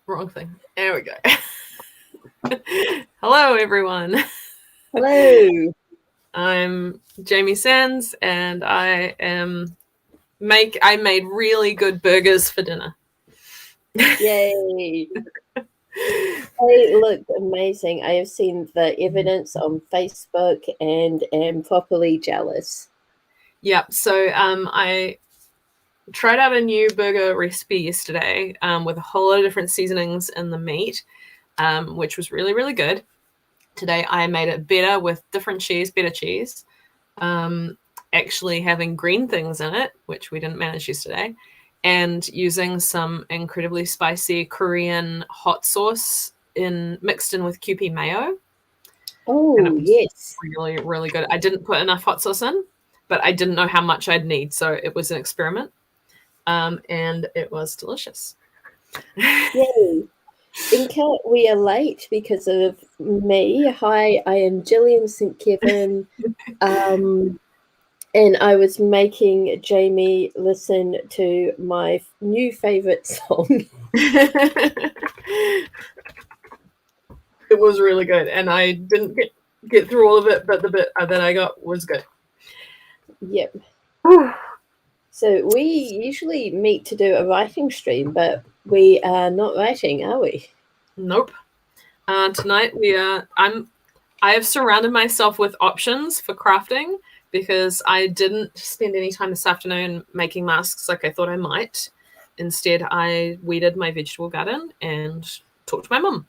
Wrong thing. There we go. Hello, everyone. Hello. I'm Jamie Sands, and I made really good burgers for dinner. Yay. They look amazing. I have seen the evidence on Facebook and am properly jealous. Yep. So I tried out a new burger recipe yesterday with a whole lot of different seasonings in the meat, which was really, really good. Today I made it better with different cheese, better cheese, actually having green things in it, which we didn't manage yesterday, and using some incredibly spicy Korean hot sauce mixed in with Kewpie mayo. And it Oh, was yes. really, really good. I didn't put enough hot sauce in, but I didn't know how much I'd need, so it was an experiment, and it was delicious. Yay. Inca, we are late because of me. Hi, I am Gillian St. Kevern. And I was making Jamie listen to my new favourite song. It was really good, and I didn't get through all of it, but the bit that I got was good. Yep. So we usually meet to do a writing stream, but we are not writing, are we? Nope. Tonight I have surrounded myself with options for crafting because I didn't spend any time this afternoon making masks like I thought I might. Instead, I weeded my vegetable garden and talked to my mum.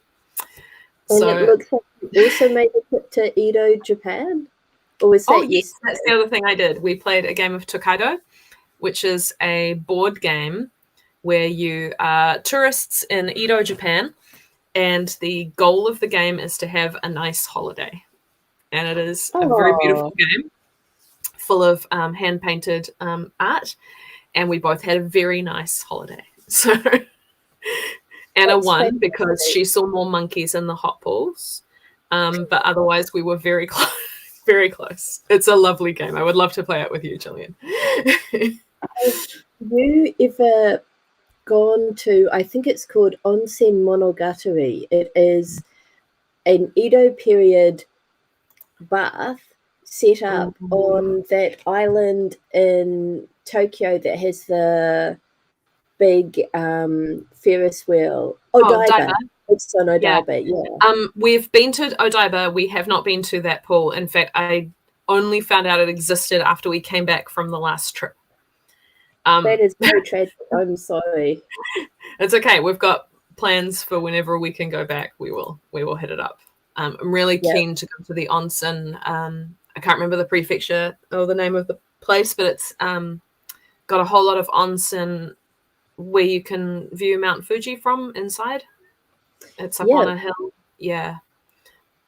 And it looks like you also made a trip to Edo, Japan? Or was that yes, that's the other thing I did. We played a game of Tokaido, which is a board game where you are tourists in Edo, Japan, and the goal of the game is to have a nice holiday. And it is a very beautiful game full of hand-painted art, and we both had a very nice holiday. So Anna won because she saw more monkeys in the hot pools, but otherwise we were very close. Very close. It's a lovely game. I would love to play it with you, Gillian. Have you ever gone to, I think it's called Onsen Monogatari. It is an Edo period bath set up on that island in Tokyo that has the big Ferris wheel. Odaiba. It's on Odaiba, yeah. We've been to Odaiba. We have not been to that pool. In fact, I only found out it existed after we came back from the last trip. That is very tragic. I'm sorry. It's okay. We've got plans for whenever we can go back. We will hit it up. I'm really keen to go to the onsen. I can't remember the prefecture or the name of the place, but it's got a whole lot of onsen where you can view Mount Fuji from inside. It's up on a hill. Yeah.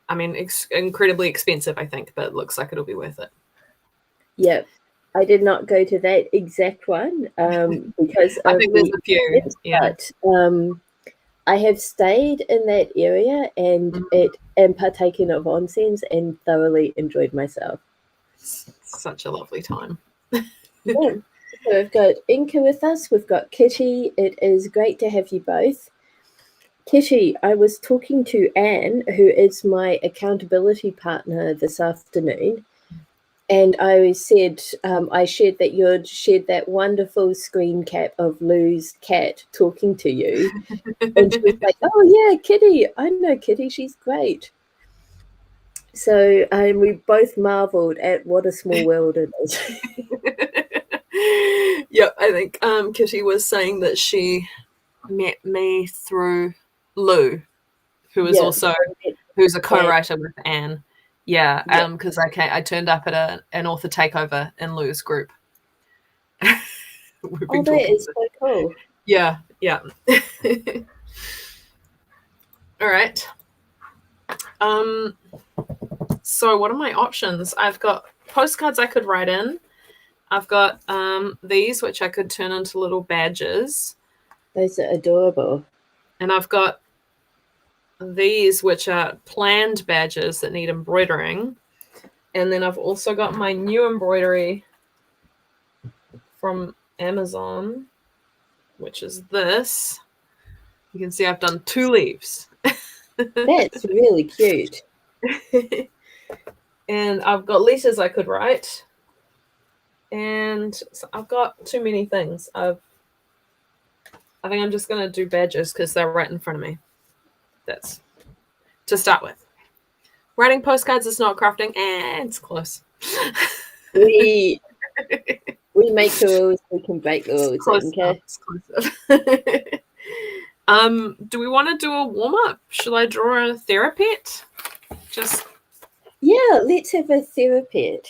I mean, incredibly expensive, I think, but it looks like it'll be worth it. Yeah. I did not go to that exact one because I think there's a few. But I have stayed in that area and am partaken of onsens and thoroughly enjoyed myself. Such a lovely time. Yeah. So we've got Inca with us. We've got Kitty. It is great to have you both. Kitty, I was talking to Anne, who is my accountability partner this afternoon, and I said I shared that you'd shared that wonderful screen cap of Lou's cat talking to you. And she was like, oh, yeah, Kitty. I know Kitty. She's great. So we both marveled at what a small world it is. Yep, I think Kitty was saying that she met me through Lou, who is who's a co-writer with Anne. Yeah, because I turned up at an author takeover in Lou's group. That is so cool. Yeah. All right. So what are my options? I've got postcards I could write in. I've got these, which I could turn into little badges. Those are adorable. And I've got these, which are planned badges that need embroidering. And then I've also got my new embroidery from Amazon, which is this. You can see I've done 2 leaves. That's really cute. And I've got letters I could write. And so I've got too many things. I think I'm just going to do badges because they're right in front of me. That's to start with. Writing postcards is not crafting, and it's close. We make the rules, we can break the rules. Close enough, Okay. it's close enough. Do we want to do a warm-up? Should I draw a therapet? Just Yeah, let's have a therapet.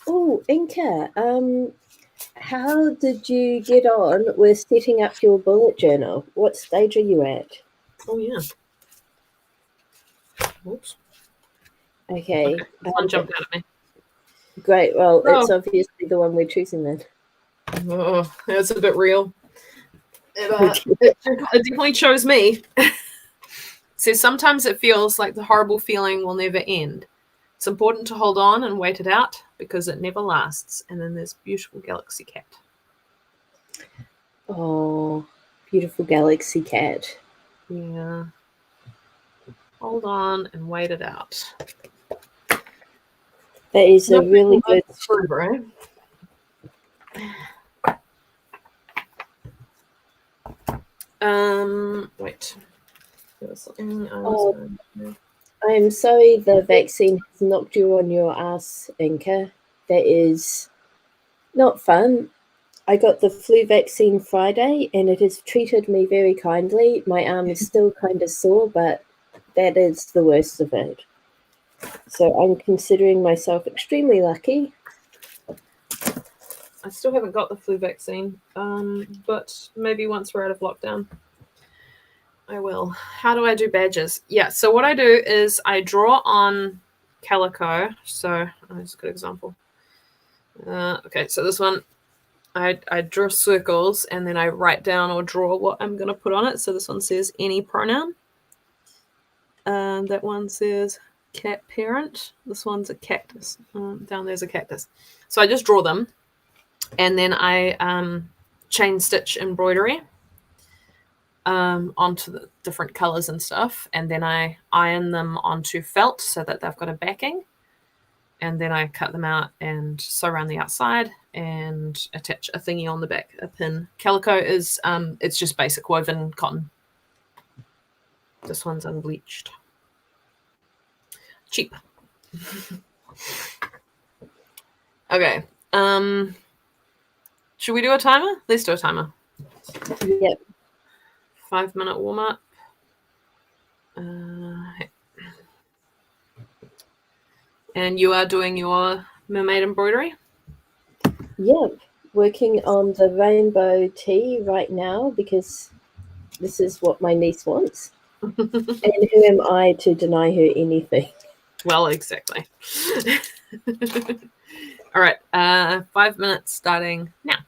Oh, Inka, how did you get on with setting up your bullet journal? What stage are you at? oh yeah. Oops. Okay. This one jumped out at me. Great. Well, it's obviously the one we're choosing then. Oh, that's a bit real. It definitely chose me. So sometimes it feels like the horrible feeling will never end. It's important to hold on and wait it out because it never lasts. And then there's beautiful galaxy cat. Oh, beautiful galaxy cat. Yeah. Hold on and wait it out. That is a really good. Forever, wait. There was something I was going to... I'm sorry the vaccine has knocked you on your ass, Inka. That is not fun. I got the flu vaccine Friday and it has treated me very kindly. My arm is still kind of sore, but that is the worst of it. So I'm considering myself extremely lucky. I still haven't got the flu vaccine, but maybe once we're out of lockdown, I will. How do I do badges? Yeah, so what I do is I draw on calico. So that's a good example. Okay, so this one, I draw circles and then I write down or draw what I'm going to put on it. So this one says any pronoun. That one says cat parent. This one's a cactus. Down there's a cactus. So I just draw them. And then I chain stitch embroidery onto the different colors and stuff. And then I iron them onto felt so that they've got a backing. And then I cut them out and sew around the outside and attach a thingy on the back, a pin. Calico is, it's just basic woven cotton. This one's unbleached. Cheap. Okay. Should we do a timer? Let's do a timer. Yep. 5-minute warm up. And you are doing your mermaid embroidery? Yep. Working on the rainbow tee right now because this is what my niece wants. And who am I to deny her anything? Well, exactly. All right. 5 minutes starting now.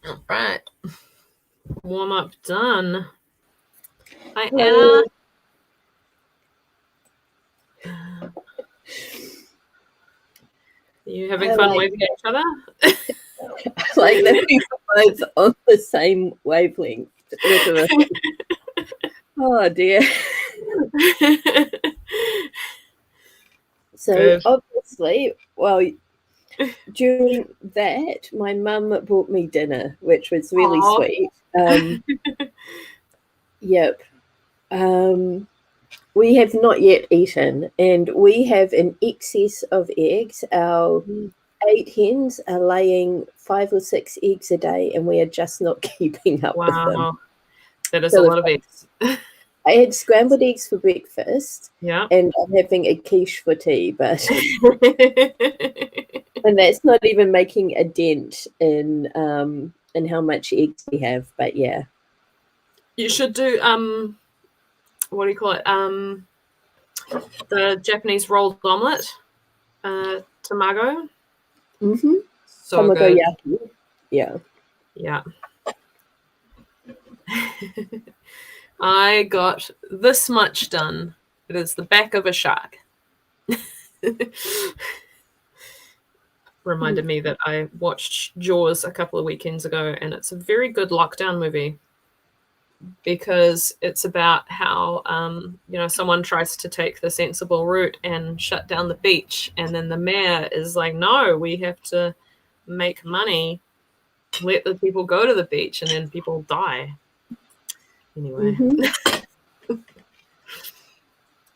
All right. Warm up done. Hi, Hello. Anna. Are you having fun waving at each other? Like that we were both on the same wavelength. Oh dear. So Good. obviously, well, during that, my mum bought me dinner, which was really sweet. Yep. We have not yet eaten, and we have an excess of eggs. Our 8 hens are laying 5 or 6 eggs a day, and we are just not keeping up with them. Wow. That is a lot of eggs. I had scrambled eggs for breakfast, Yeah. and I'm having a quiche for tea, but and that's not even making a dent in how much eggs we have. But yeah, you should do what do you call it? The Japanese rolled omelet, tamago. Mm-hmm. So Tamagoyaki. good. Yeah. Yeah. I got this much done. It is the back of a shark. Reminded me that I watched Jaws a couple of weekends ago, and it's a very good lockdown movie because it's about how someone tries to take the sensible route and shut down the beach, and then the mayor is like, no, we have to make money, let the people go to the beach, and then people die anyway.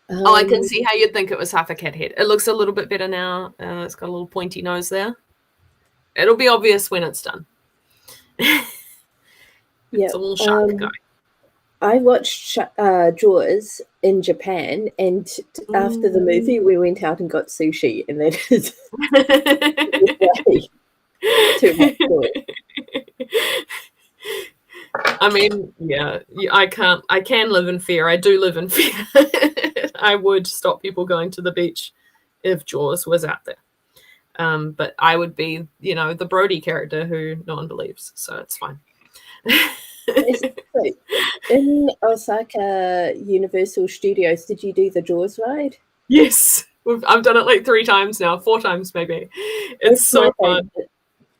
Oh, I can see how you'd think it was half a cat head. It looks a little bit better now. It's got a little pointy nose there. It'll be obvious when it's done. It's a little shark guy. I watched Jaws in Japan, and after the movie, we went out and got sushi, and that is too much joy. I mean, yeah, I can live in fear. I do live in fear. I would stop people going to the beach if Jaws was out there. But I would be, the Brody character who no one believes, so it's fine. In Osaka Universal Studios, did you do the Jaws ride? Yes, I've done it like 3 times now, 4 times maybe. It's so fun.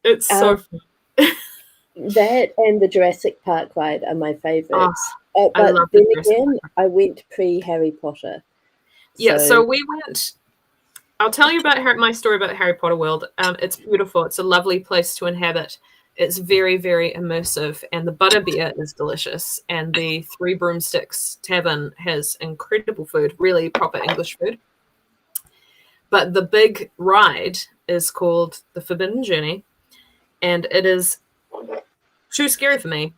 It's so fun. That and the Jurassic Park ride are my favorites. But I love then again, I went pre-Harry Potter. Yeah, so we went. I'll tell you about my story about Harry Potter World. It's beautiful. It's a lovely place to inhabit. It's very, very immersive, and the butterbeer is delicious. And the Three Broomsticks Tavern has incredible food, really proper English food. But the big ride is called the Forbidden Journey, and it is too scary for me.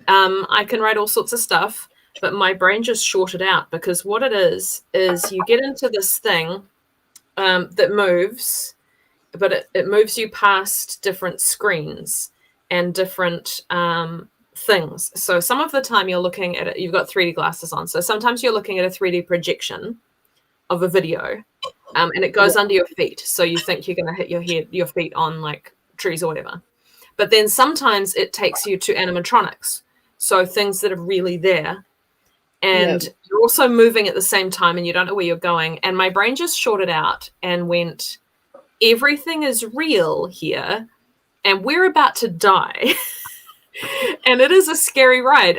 I can ride all sorts of stuff, but my brain just shorted out because what it is you get into this thing that moves, but it moves you past different screens and different things. So some of the time you're looking at it, you've got 3D glasses on. So sometimes you're looking at a 3D projection of a video, and it goes under your feet. So you think you're going to hit your feet on like trees or whatever. But then sometimes it takes you to animatronics. So things that are really there. And you're also moving at the same time and you don't know where you're going. And my brain just shorted out and went, everything is real here and we're about to die. And it is a scary ride.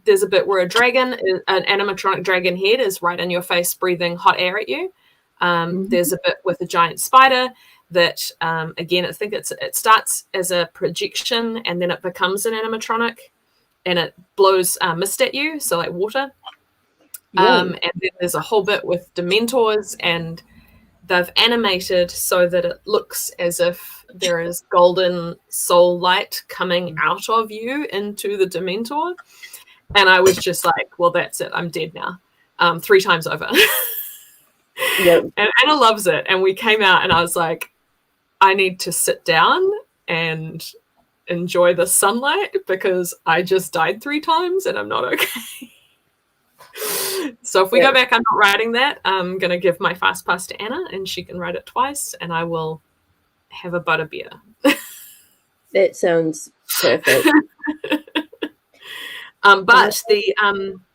There's a bit where an animatronic dragon head is right in your face breathing hot air at you. There's a bit with a giant spider that, again, I think it starts as a projection and then it becomes an animatronic and it blows mist at you, so like water. And then there's a whole bit with Dementors, and they've animated so that it looks as if there is golden soul light coming out of you into the Dementor. And I was just like, well, that's it. I'm dead now. 3 times over. And Anna loves it. And we came out and I was like, I need to sit down and enjoy the sunlight because I just died 3 times and I'm not okay. So if we go back, I'm not riding that. I'm going to give my fast pass to Anna and she can ride it twice and I will have a butterbeer. That sounds perfect. But the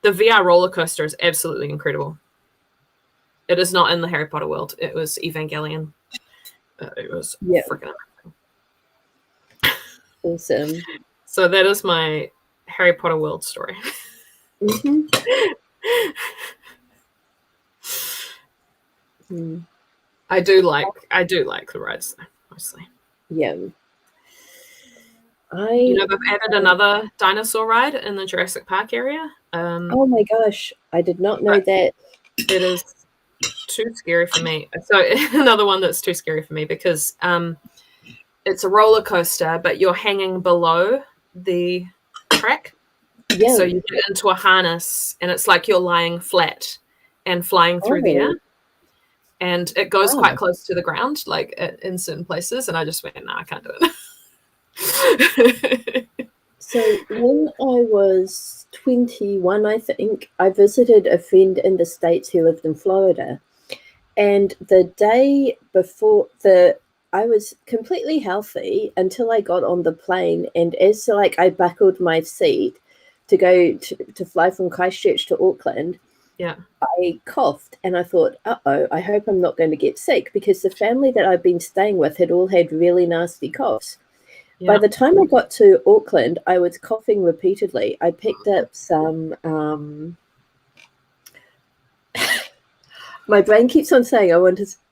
VR roller coaster is absolutely incredible. It is not in the Harry Potter world. It was Evangelion. It was freaking amazing. Awesome. So that is my Harry Potter world story. I do like the rides though, mostly. Yeah. They've added another dinosaur ride in the Jurassic Park area. Oh my gosh, I did not know that. It is too scary for me. So another one that's too scary for me because it's a roller coaster, but you're hanging below the track. Yeah. So you get into a harness and it's like you're lying flat and flying through the air. And it goes quite close to the ground, like in certain places. And I just went, no, I can't do it. So when I was 21, I think, I visited a friend in the States who lived in Florida. And the day before, I was completely healthy until I got on the plane. And as I buckled my seat to go to fly from Christchurch to Auckland, I coughed and I thought, uh-oh, I hope I'm not going to get sick because the family that I've been staying with had all had really nasty coughs. By the time I got to Auckland, I was coughing repeatedly. I picked up some... my brain keeps on saying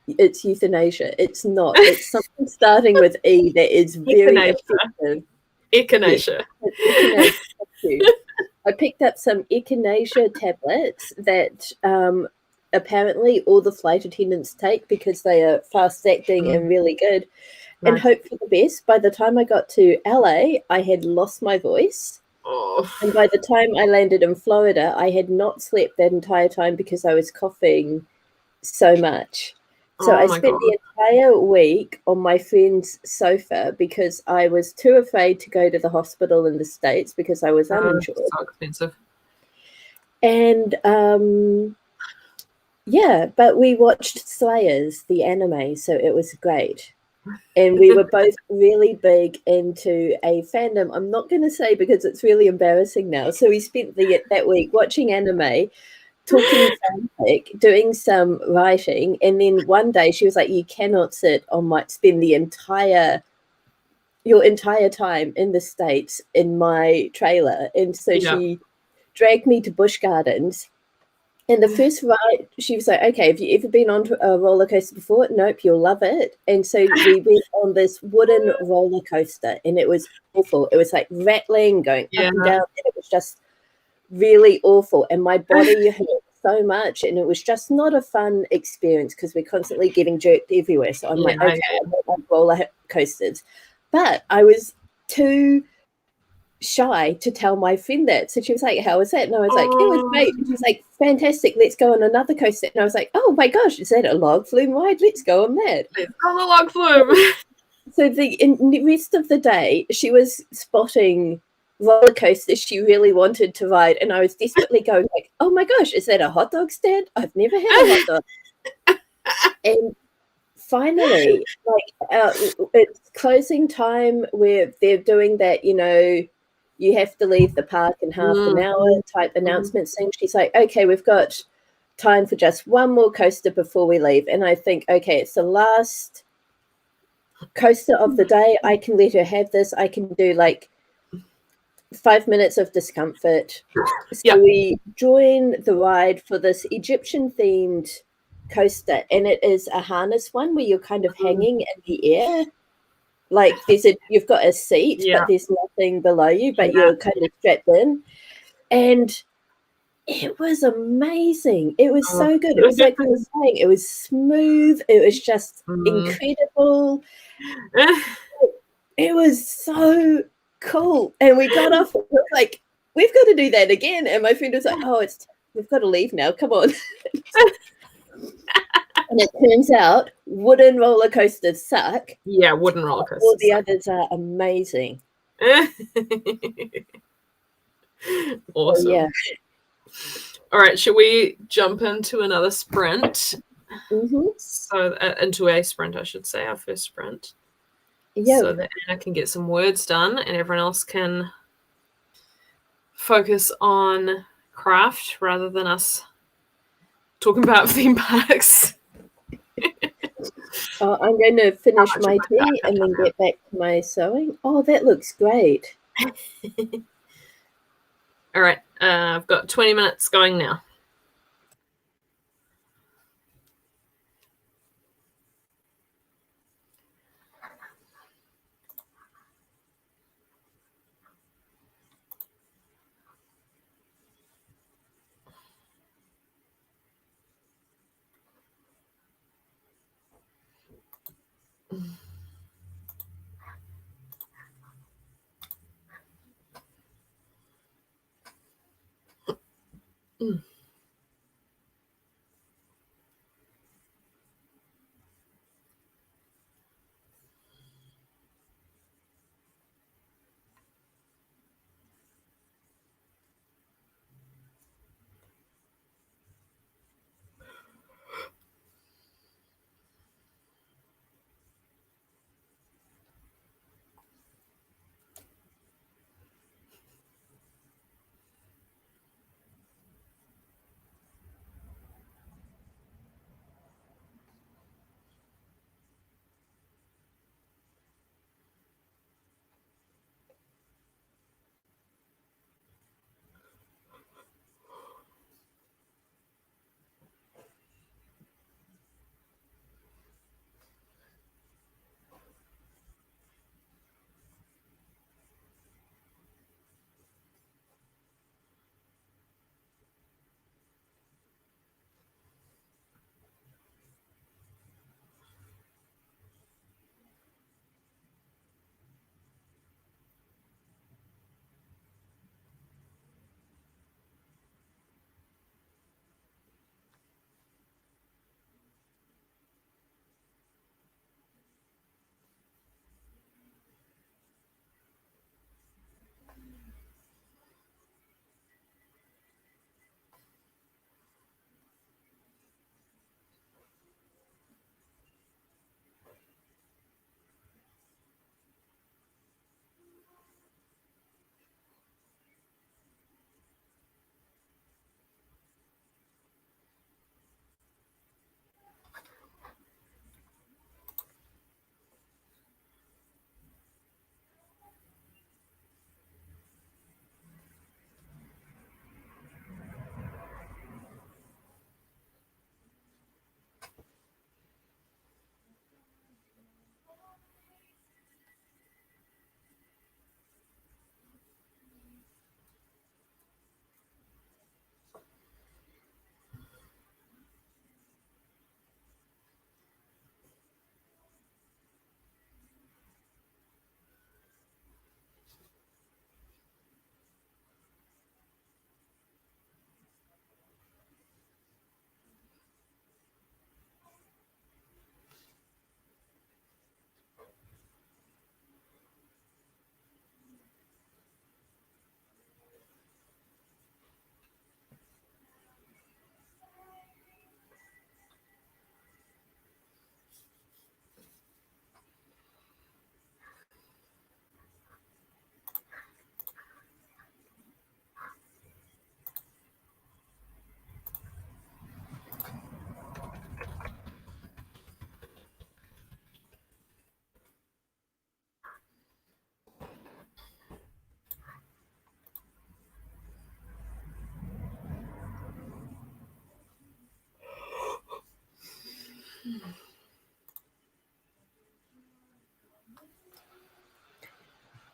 it's euthanasia. It's not. It's something starting with E that is very effective. Echinacea. Echinacea. Thank you. I picked up some echinacea tablets that apparently all the flight attendants take because they are fast-acting and really good. Nice. And hope for the best. By the time I got to LA, I had lost my voice. And by the time I landed in Florida, I had not slept that entire time because I was coughing so much. So I spent the entire week on my friend's sofa because I was too afraid to go to the hospital in the States because I was uninsured. So expensive. And but we watched Slayers, the anime, so it was great. And we were both really big into a fandom. I'm not going to say because it's really embarrassing now. So we spent that week watching anime, talking fanfic, doing some writing, and then one day she was like, "You cannot spend your entire time in the States in my trailer." And so she dragged me to Busch Gardens, And the first ride, she was like, okay, have you ever been on a roller coaster before? Nope, you'll love it. And so we went on this wooden roller coaster, and it was awful. It was like rattling, going up and down, and it was just really awful. And my body hurt so much, and it was just not a fun experience because we're constantly getting jerked everywhere. So I'm like, okay, I don't like roller coasters. But I was too shy to tell my friend that. So she was like, how was that? And I was like, it was great. And she was like, fantastic, let's go on another coaster. And I was like, oh my gosh, is that a log flume ride? Let's go on that. Let's go on the log flume. So the rest of the day, she was spotting roller coasters she really wanted to ride. And I was desperately going like, oh my gosh, is that a hot dog stand? I've never had a hot dog. And finally, like it's closing time where they're doing that, you know, you have to leave the park in half an hour type announcement thing. She's like, okay, we've got time for just one more coaster before we leave. And I think, okay, it's the last coaster of the day. I can let her have this. I can do like 5 minutes of discomfort. So we join the ride for this Egyptian themed coaster, and it is a harness one where you're kind of hanging in the air. Like you've got a seat, but there's nothing below you, but you're kind of strapped in. And it was amazing. It was so good. It was like we were saying, it was smooth. It was just incredible. It was so cool. And we got off, and we were like, we've got to do that again. And my friend was like, oh, we've got to leave now. Come on. And it turns out wooden roller coasters suck. Yeah, wooden roller coasters. All the others are amazing. Awesome. So, yeah. All right, should we jump into another sprint? Mm-hmm. So into a sprint, I should say, our first sprint. Yeah. So that Anna can get some words done and everyone else can focus on craft rather than us talking about theme parks. I'm going to finish my tea and then get back to my sewing. Oh, that looks great. All right, I've got 20 minutes going now.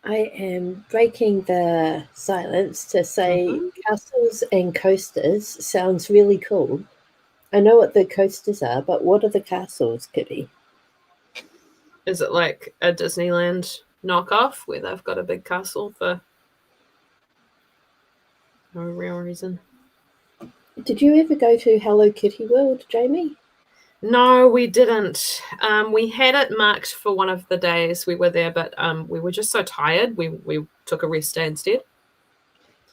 I am breaking the silence to say castles and coasters sounds really cool. I know what the coasters are, but what are the castles, Kitty? Is it like a Disneyland knockoff where they've got a big castle for no real reason? Did you ever go to Hello Kitty World, Jamie? No, we didn't. We had it marked for one of the days we were there, but we were just so tired. We took a rest day instead.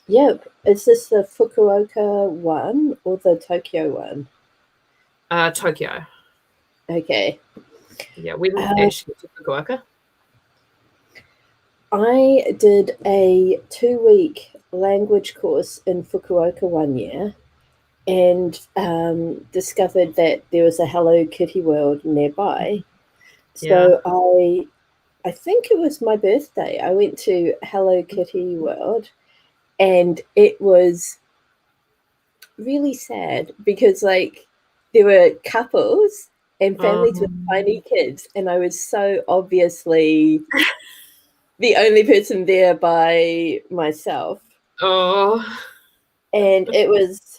Yep. Is this the Fukuoka one or the Tokyo one? Tokyo. Okay. Yeah, we didn't actually get to Fukuoka. I did a 2-week language course in Fukuoka one year and discovered that there was a Hello Kitty World nearby. So I think it was my birthday. I went to Hello Kitty World and it was really sad because like there were couples and families with tiny kids and I was so obviously the only person there by myself. Oh. And it was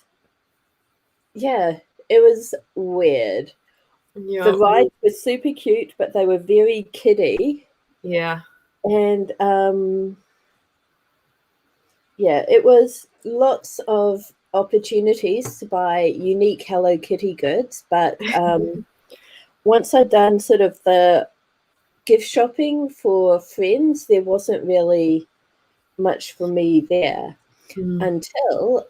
weird. Yeah. The rides were super cute, but they were very kiddie. Yeah. And it was lots of opportunities to buy unique Hello Kitty goods. But once I'd done sort of the gift shopping for friends, there wasn't really much for me there until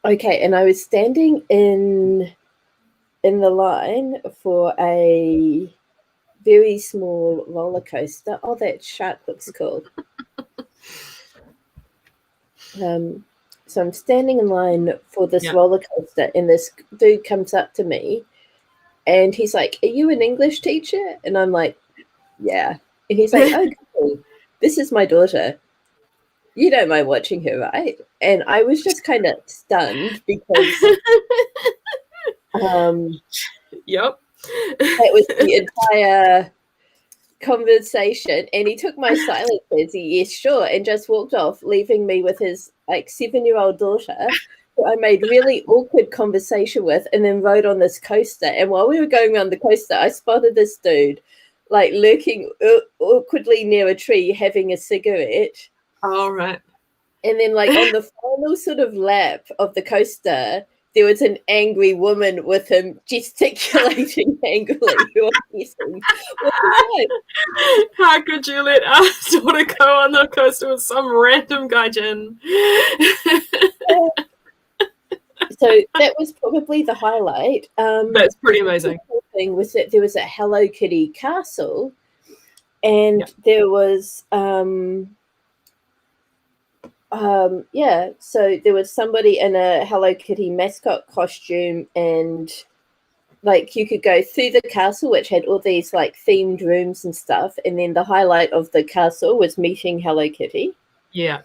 okay, and I was standing in the line for a very small roller coaster. Oh, that shark looks cool. So I'm standing in line for this roller coaster, and this dude comes up to me, and he's like, "Are you an English teacher?" And I'm like, "Yeah." And he's like, "Oh, cool. This is my daughter. You don't mind watching her, right?" And I was just kind of stunned because Yep. that was the entire conversation. And he took my silence as yes, sure, and just walked off, leaving me with his like 7-year-old daughter, who I made really awkward conversation with, and then rode on this coaster. And while we were going around the coaster, I spotted this dude like lurking awkwardly near a tree having a cigarette. All right. And then like on the final sort of lap of the coaster, there was an angry woman with him gesticulating angrily. How could you let our daughter go on the coaster with some random gaijin? So that was probably the highlight. That's pretty amazing. The thing was that there was a Hello Kitty castle, and there was so there was somebody in a Hello Kitty mascot costume, and like you could go through the castle, which had all these like themed rooms and stuff, and then the highlight of the castle was meeting Hello Kitty. Yeah.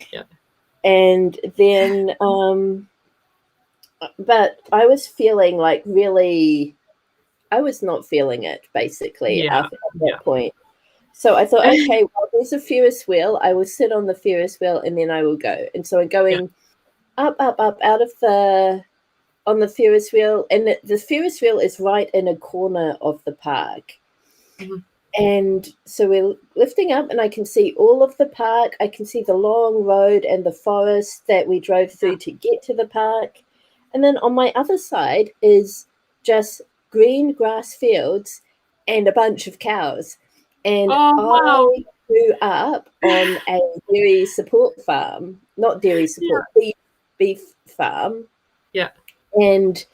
And then but I was feeling like really I was not feeling it basically at that point. So I thought, okay, well, there's a Ferris wheel. I will sit on the Ferris wheel and then I will go. And so I'm going up out of on the Ferris wheel. And the Ferris wheel is right in a corner of the park. Mm-hmm. And so we're lifting up and I can see all of the park. I can see the long road and the forest that we drove through to get to the park. And then on my other side is just green grass fields and a bunch of cows. And I grew up on a dairy support farm, not dairy support, beef farm. Yeah. And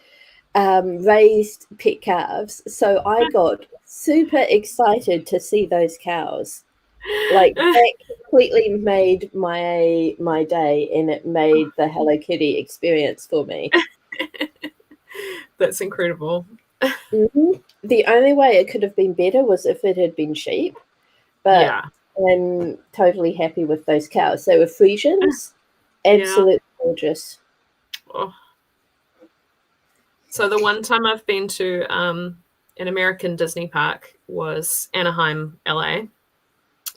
raised pet calves. So I got super excited to see those cows. Like that completely made my day, and it made the Hello Kitty experience for me. That's incredible. Mm-hmm. The only way it could have been better was if it had been sheep, but I'm totally happy with those cows. They were Friesians, absolutely gorgeous. Oh. So the one time I've been to an American Disney park was Anaheim, LA.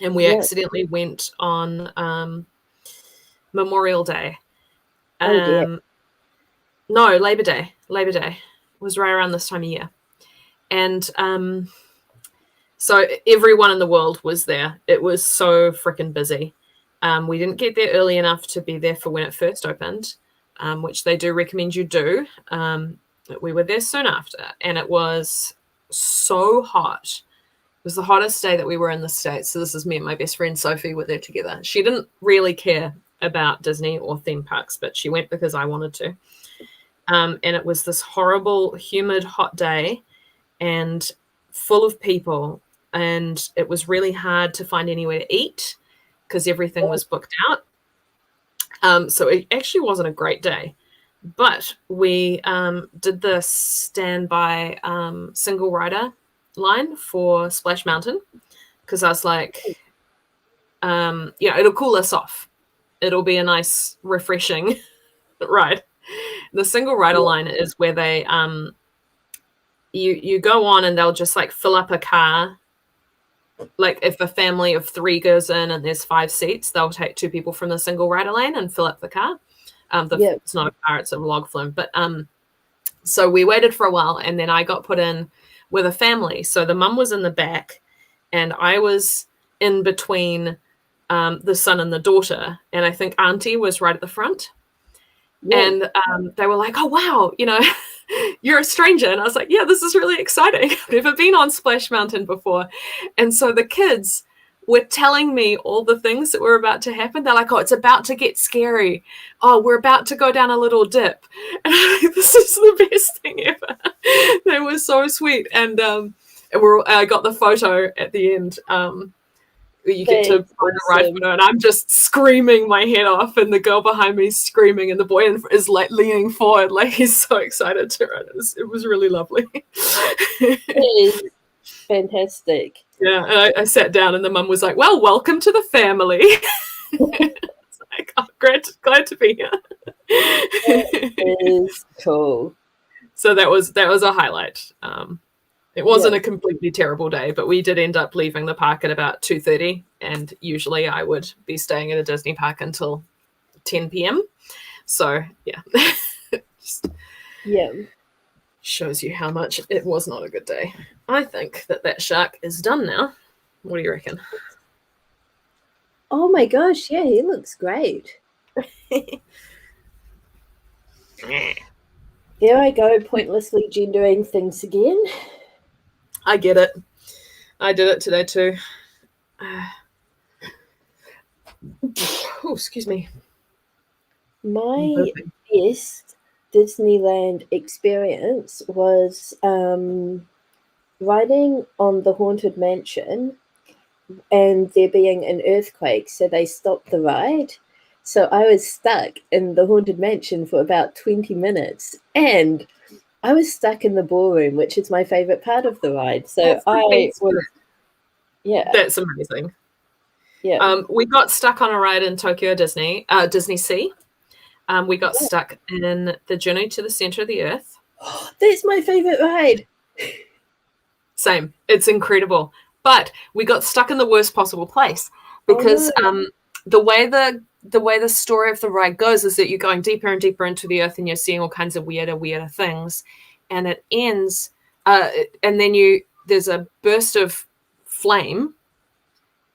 and we accidentally went on Memorial Day. Oh dear. No, Labor Day. Labor Day was right around this time of year. And so everyone in the world was there. It was so freaking busy. We didn't get there early enough to be there for when it first opened, which they do recommend you do. We were there soon after, and it was so hot. It was the hottest day that we were in the States. So this is me and my best friend Sophie were there together. She didn't really care about Disney or theme parks, but she went because I wanted to. And it was this horrible, humid, hot day and full of people. And it was really hard to find anywhere to eat because everything was booked out. So it actually wasn't a great day. But we did the standby single rider line for Splash Mountain because I was like, it'll cool us off. It'll be a nice, refreshing ride. The single rider line is where they you go on and they'll just like fill up a car. Like if a family of 3 goes in and there's 5 seats, they'll take 2 people from the single rider lane and fill up the car. It's not a car, it's a log flume. But so we waited for a while, and then I got put in with a family. So the mum was in the back, and I was in between the son and the daughter. And I think Auntie was right at the front. Yeah. And they were like, oh, wow, you're a stranger. And I was like, yeah, this is really exciting. I've never been on Splash Mountain before. And so the kids were telling me all the things that were about to happen. They're like, oh, it's about to get scary. Oh, we're about to go down a little dip. And I'm like, this is the best thing ever. They were so sweet. And I got the photo at the end. You get to find the right photo, and I'm just screaming my head off, and the girl behind me is screaming, and the boy is like leaning forward, like he's so excited to run. It was really lovely. It is fantastic. Yeah, and I sat down, and the mum was like, "Well, welcome to the family." It's like, oh, glad to be here. It is cool. So that was a highlight. It wasn't a completely terrible day, but we did end up leaving the park at about 2:30, and usually I would be staying at a Disney park until 10 p.m. So, yeah. Shows you how much it was not a good day. I think that shark is done now. What do you reckon? Oh my gosh, yeah, he looks great. There I go, pointlessly gendering things again. I get it. I did it today too. Oh, excuse me. My best Disneyland experience was riding on the Haunted Mansion and there being an earthquake, so they stopped the ride. So I was stuck in the Haunted Mansion for about 20 minutes, and I was stuck in the ballroom, which is my favorite part of the ride. So that's amazing. Yeah. We got stuck on a ride in Tokyo Disney Sea. We got stuck in the Journey to the Center of the Earth. That's my favorite ride. Same. It's incredible. But we got stuck in the worst possible place because the way the story of the ride goes is that you're going deeper and deeper into the earth, and you're seeing all kinds of weirder things, and it ends and then there's a burst of flame,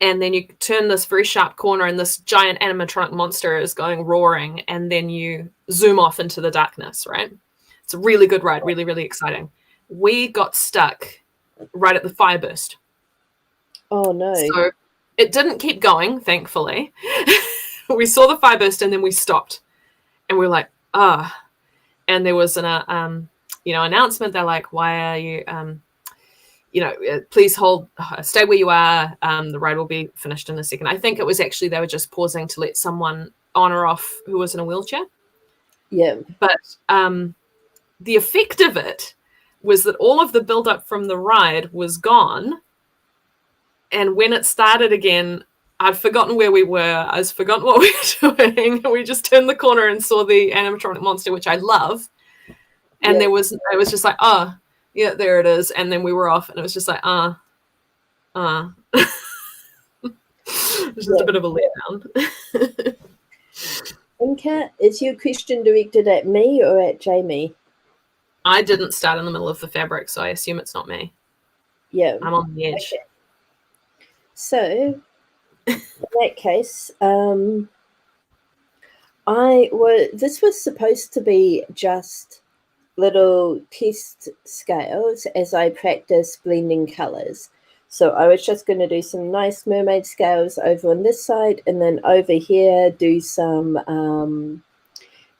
and then you turn this very sharp corner, and this giant animatronic monster is going roaring, and then you zoom off into the darkness, right? It's a really good ride, really, really exciting. We got stuck right at the fire burst. Oh, no. So it didn't keep going, thankfully. We saw the fire burst, and then we stopped. And we were like, And there was an announcement. They're like, why are you, please stay where you are. The ride will be finished in a second. I think it was actually they were just pausing to let someone on or off who was in a wheelchair. Yeah. But the effect of it was that all of the build-up from the ride was gone. And when it started again, I'd forgotten where we were. I'd forgotten what we were doing. We just turned the corner and saw the animatronic monster, which I love. And it was just like, yeah, there it is. And then we were off, and it was just like, It's just a bit of a letdown. Inka, is your question directed at me or at Jamie? I didn't start in the middle of the fabric, so I assume it's not me. Yeah. I'm on the edge. Okay. So, in that case, this was supposed to be just little test scales as I practice blending colors. So I was just going to do some nice mermaid scales over on this side, and then over here do some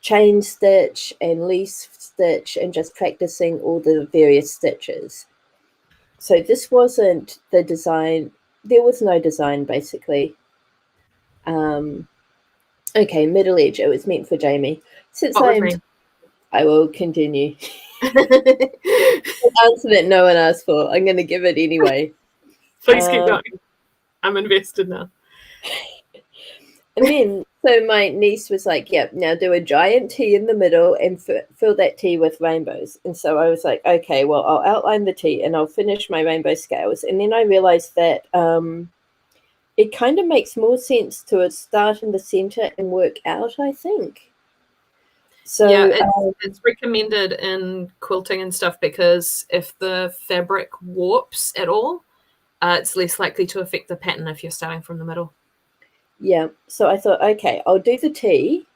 chain stitch and leaf stitch and just practicing all the various stitches. So this wasn't the design. There was no design, basically. Okay, middle edge. It was meant for Jamie. Since I will continue. An answer that no one asked for. I'm going to give it anyway. Please keep going. I'm invested now. And then, so my niece was like, "Yep, now do a giant T in the middle and fill that T with rainbows." And so I was like, "Okay, well, I'll outline the T and I'll finish my rainbow scales." And then I realized that it kind of makes more sense to start in the center and work out, I think. So yeah, it's recommended in quilting and stuff because if the fabric warps at all, it's less likely to affect the pattern if you're starting from the middle. Yeah, so I thought, okay, I'll do the T.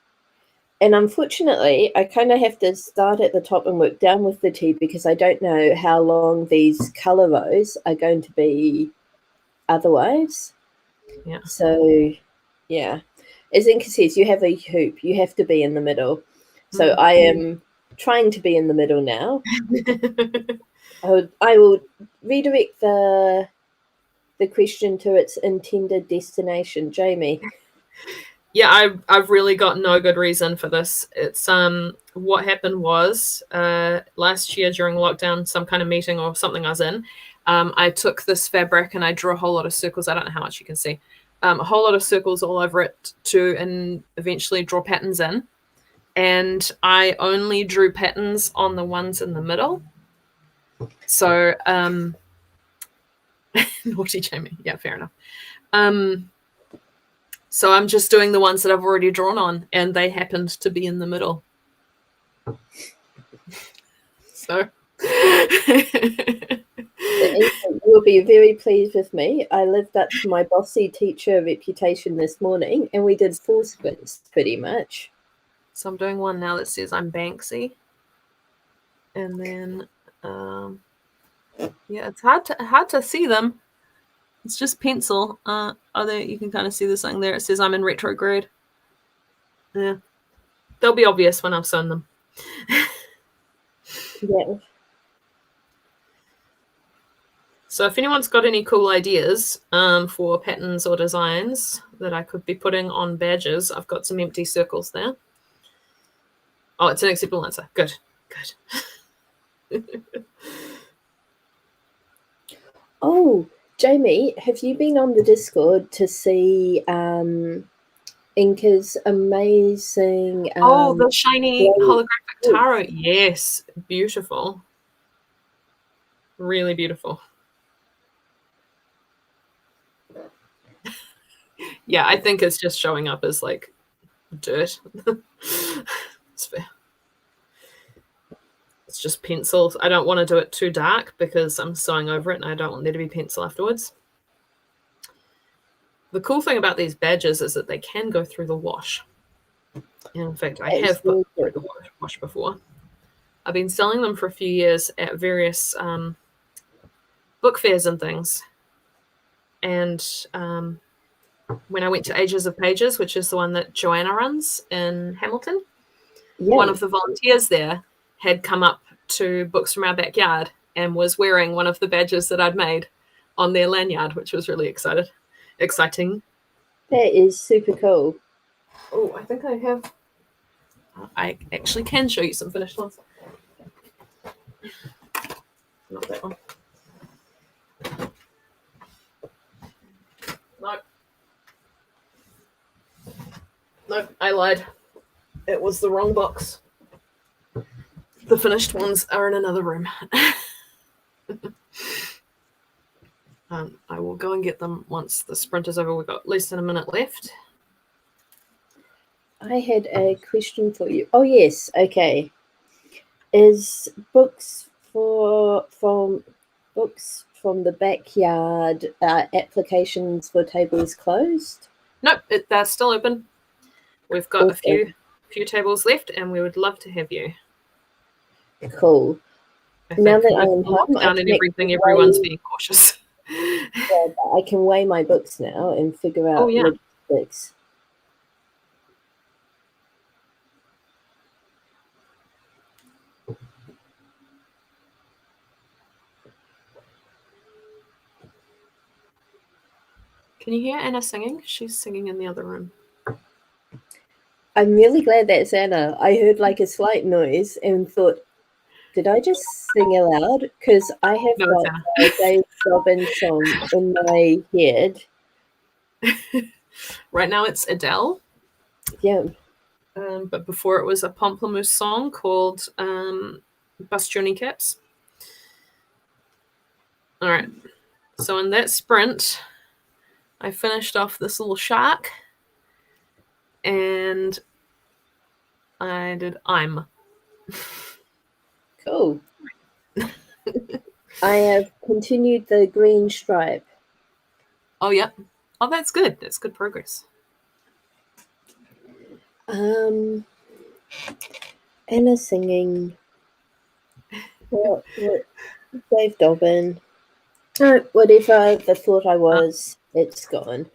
And unfortunately, I kind of have to start at the top and work down with the T because I don't know how long these color rows are going to be otherwise. Yeah. So, yeah. As Inka says, you have a hoop. You have to be in the middle. So I am trying to be in the middle now. I will redirect the question to its intended destination. Jamie. Yeah, I've really got no good reason for this. It's what happened was last year during lockdown, some kind of meeting or something I was in, I took this fabric and I drew a whole lot of circles. I don't know how much you can see. A whole lot of circles all over it and eventually draw patterns in. And I only drew patterns on the ones in the middle. So naughty Jamie. Yeah, fair enough. So I'm just doing the ones that I've already drawn on, and they happened to be in the middle. So you'll be very pleased with me. I lived up to my bossy teacher reputation this morning, and we did 4 sprints pretty much. So I'm doing one now that says I'm Banksy. And then, yeah, it's hard to see them. It's just pencil. You can kind of see the thing there. It says I'm in retrograde. Yeah. They'll be obvious when I've sewn them. Yeah. So if anyone's got any cool ideas for patterns or designs that I could be putting on badges, I've got some empty circles there. Oh, it's an acceptable answer. Good. Oh, Jamie, have you been on the Discord to see Inka's amazing... the shiny holographic tarot. Yes, beautiful. Really beautiful. Yeah, I think it's just showing up as like dirt. It's fair. It's just pencils. I don't want to do it too dark because I'm sewing over it and I don't want there to be pencil afterwards. The cool thing about these badges is that they can go through the wash. And in fact, I have put them through the wash before. I've been selling them for a few years at various book fairs and things. And when I went to Ages of Pages, which is the one that Joanna runs in Hamilton, one of the volunteers there had come up to Books from Our Backyard and was wearing one of the badges that I'd made on their lanyard, which was really exciting. That is super cool. Oh, I think I have... I actually can show you some finished ones. Not that one. No, I lied. It was the wrong box. The finished ones are in another room. I will go and get them once the sprint is over. We've got less than a minute left. I had a question for you. Oh, yes. Okay. Is books from the backyard applications for tables closed? Nope, they're still open. We've got Awesome. a few tables left, and we would love to have you. Cool. Now that I'm home, lockdown and everything, everyone's being cautious. Yeah, I can weigh my books now and figure out logistics. Can you hear Anna singing? She's singing in the other room. I'm really glad that's Anna. I heard like a slight noise and thought, did I just sing aloud? Because I have got a Dave Dobbin song in my head. Right now it's Adele. Yeah. But before it was a Pamplemousse song called Bust Your Kneecaps. All right. So in that sprint, I finished off this little shark. And I did I'm. Cool. I have continued the green stripe. Oh, yeah. Oh, that's good. That's good progress. Anna singing. What Dave Dobbin. Whatever the thought I was, it's gone.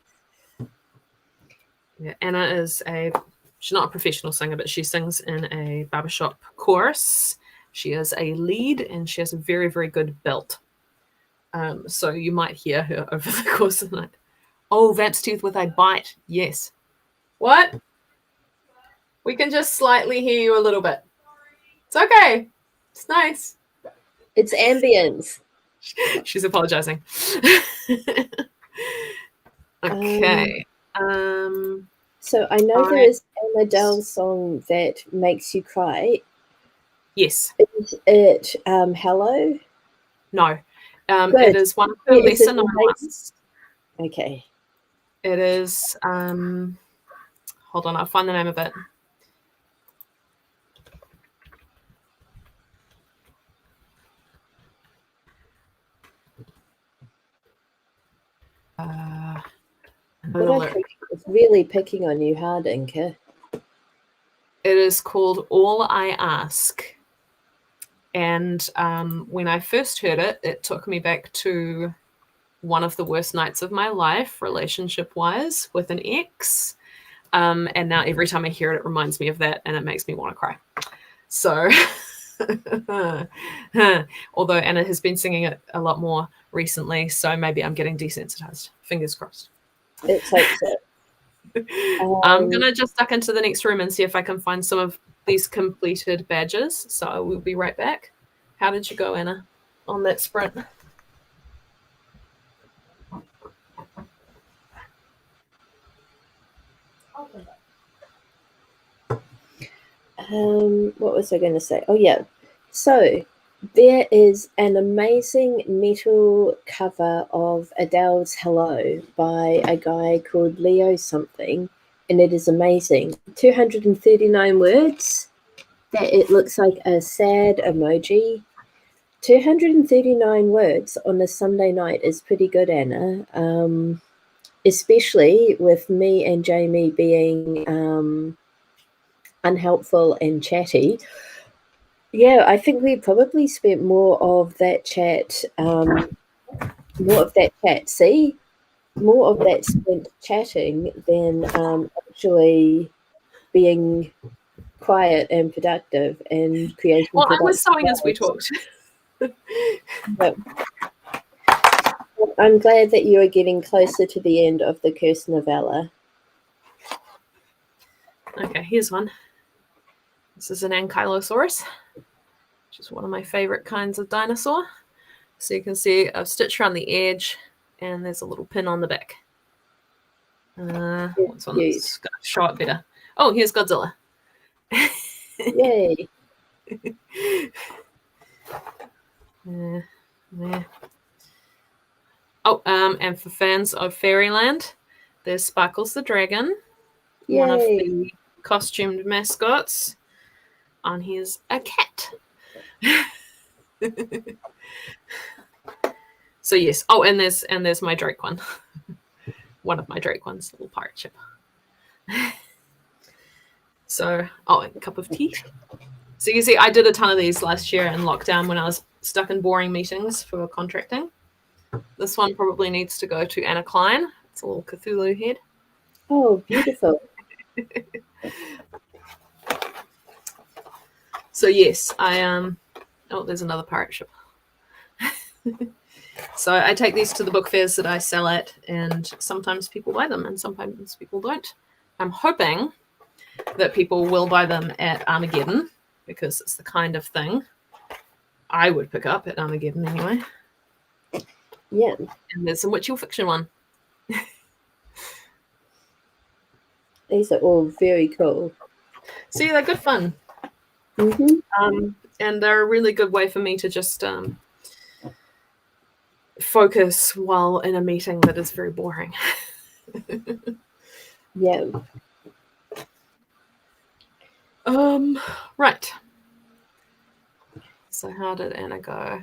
Yeah, Anna is she's not a professional singer, but she sings in a barbershop chorus. She is a lead, and she has a very, very good belt. So you might hear her over the course of the night. Oh, Vamps Tooth with a bite. Yes. What? We can just slightly hear you a little bit. It's okay. It's nice. It's ambience. She's apologizing. Okay. So I know there is an Adele song that makes you cry. Yes. Is it Hello? No. It is one of her lesser known ones. Okay. It is hold on, I'll find the name of it. It's really picking on you hard, Inka. It is called All I Ask. And when I first heard it, it took me back to one of the worst nights of my life, relationship-wise, with an ex. And now every time I hear it, it reminds me of that, and it makes me want to cry. So, although Anna has been singing it a lot more recently, so maybe I'm getting desensitized. Fingers crossed. Let's hope so. I'm going to just duck into the next room and see if I can find some of these completed badges. So I will be right back. How did you go, Anna, on that sprint? What was I going to say? Oh, yeah. So there is an amazing metal cover of Adele's Hello by a guy called Leo something, and it is amazing. 239 words. It looks like a sad emoji. 239 words on a Sunday night is pretty good, Anna. Especially with me and Jamie being unhelpful and chatty. Yeah, I think we probably spent more of that chat. See, more of that spent chatting than actually being quiet and productive and creating. Well, I was sewing as we talked. But I'm glad that you are getting closer to the end of the Curse novella. Okay, here's one. This is an Ankylosaurus, which is one of my favorite kinds of dinosaur. So you can see I've stitched around the edge, and there's a little pin on the back. What's one that's going to show it better? Oh, here's Godzilla. Yay. Oh, and for fans of Fairyland, there's Sparkles the Dragon, one of Yay. the costumed mascots, and he's a cat. So yes. Oh, and there's my Drake one. One of my Drake ones, little pirate ship. So, a cup of tea. So you see, I did a ton of these last year in lockdown when I was stuck in boring meetings for contracting. This one probably needs to go to Anna Klein. It's a little Cthulhu head. Oh, beautiful. So yes, there's another pirate ship. So I take these to the book fairs that I sell at, and sometimes people buy them and sometimes people don't. I'm hoping that people will buy them at Armageddon, because it's the kind of thing I would pick up at Armageddon anyway. Yeah. And there's some witchy fiction one. These are all very cool. See, they're good fun. Mm-hmm. And they're a really good way for me to just focus while in a meeting that is very boring. Yeah. Right. So how did Anna go?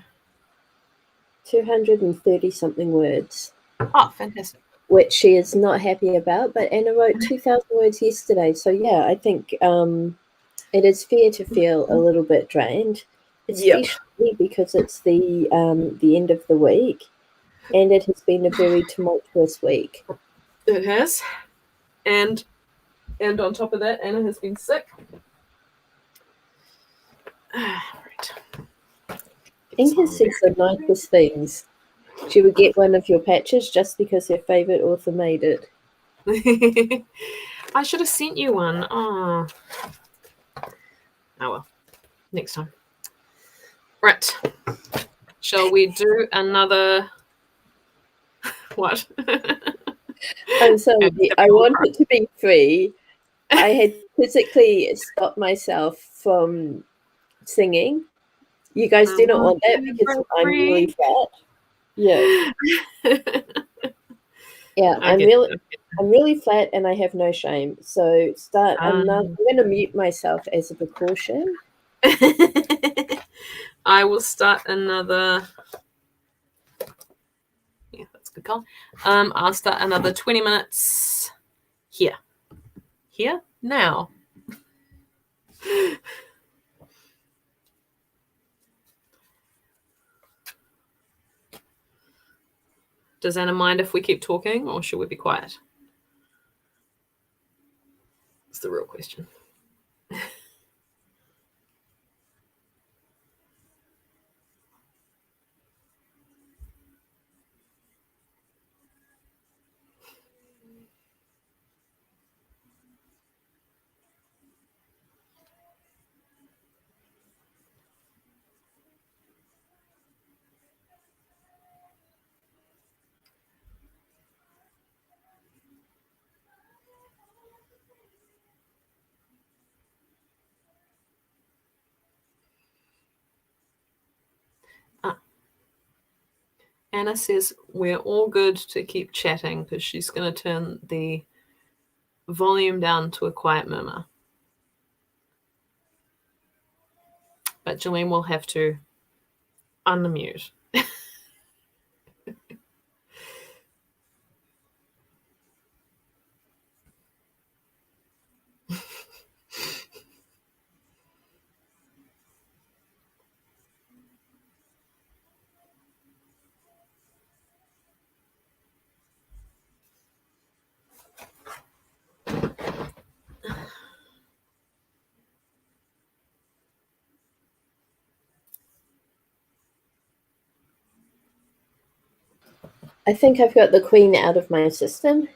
230 something words. Oh, fantastic. Which she is not happy about, but Anna wrote 2,000 words yesterday. So yeah, I think it is fair to feel a little bit drained, especially because it's the end of the week, and it has been a very tumultuous week. It has. And on top of that, Anna has been sick. Right. Inga says the nicest things. She would get one of your patches just because her favourite author made it. I should have sent you one. Oh well. Next time. Right. Shall we do another... What? I'm sorry. I want it to be free. I had physically stopped myself from singing. You guys do not want that because I'm really fat. Yeah. Yeah, I'm really flat and I have no shame. So I'm going to mute myself as a precaution. I will start another. Yeah, that's a good call. I'll start another 20 minutes here. Here now. Does Anna mind if we keep talking, or should we be quiet? It's the real question. Anna says we're all good to keep chatting because she's going to turn the volume down to a quiet murmur. But Gillian will have to unmute. I think I've got the Queen out of my system.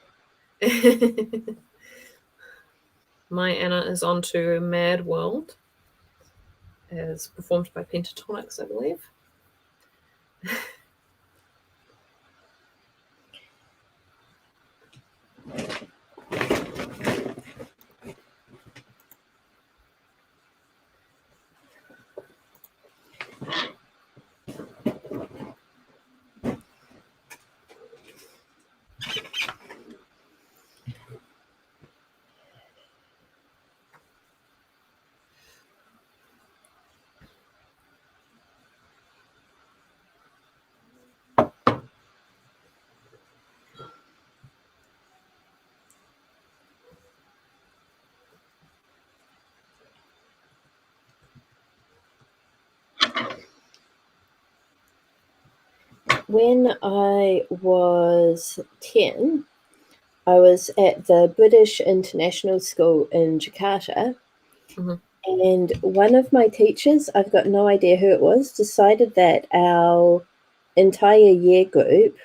My Anna is on to Mad World, as performed by Pentatonics, I believe. When I was 10, I was at the British International School in Jakarta. Mhm. And one of my teachers, I've got no idea who it was, decided that our entire year group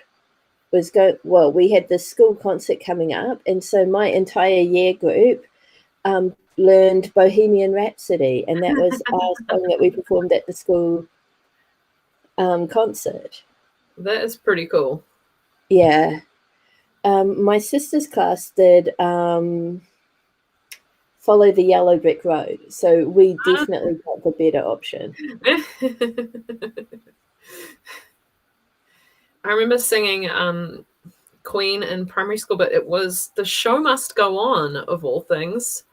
was we had this school concert coming up, and so my entire year group learned Bohemian Rhapsody, and that was our song that we performed at the school concert. That is pretty cool. Yeah. My sister's class did Follow the Yellow Brick Road, so we definitely got the better option. I remember singing Queen in primary school, but it was The Show Must Go On, of all things.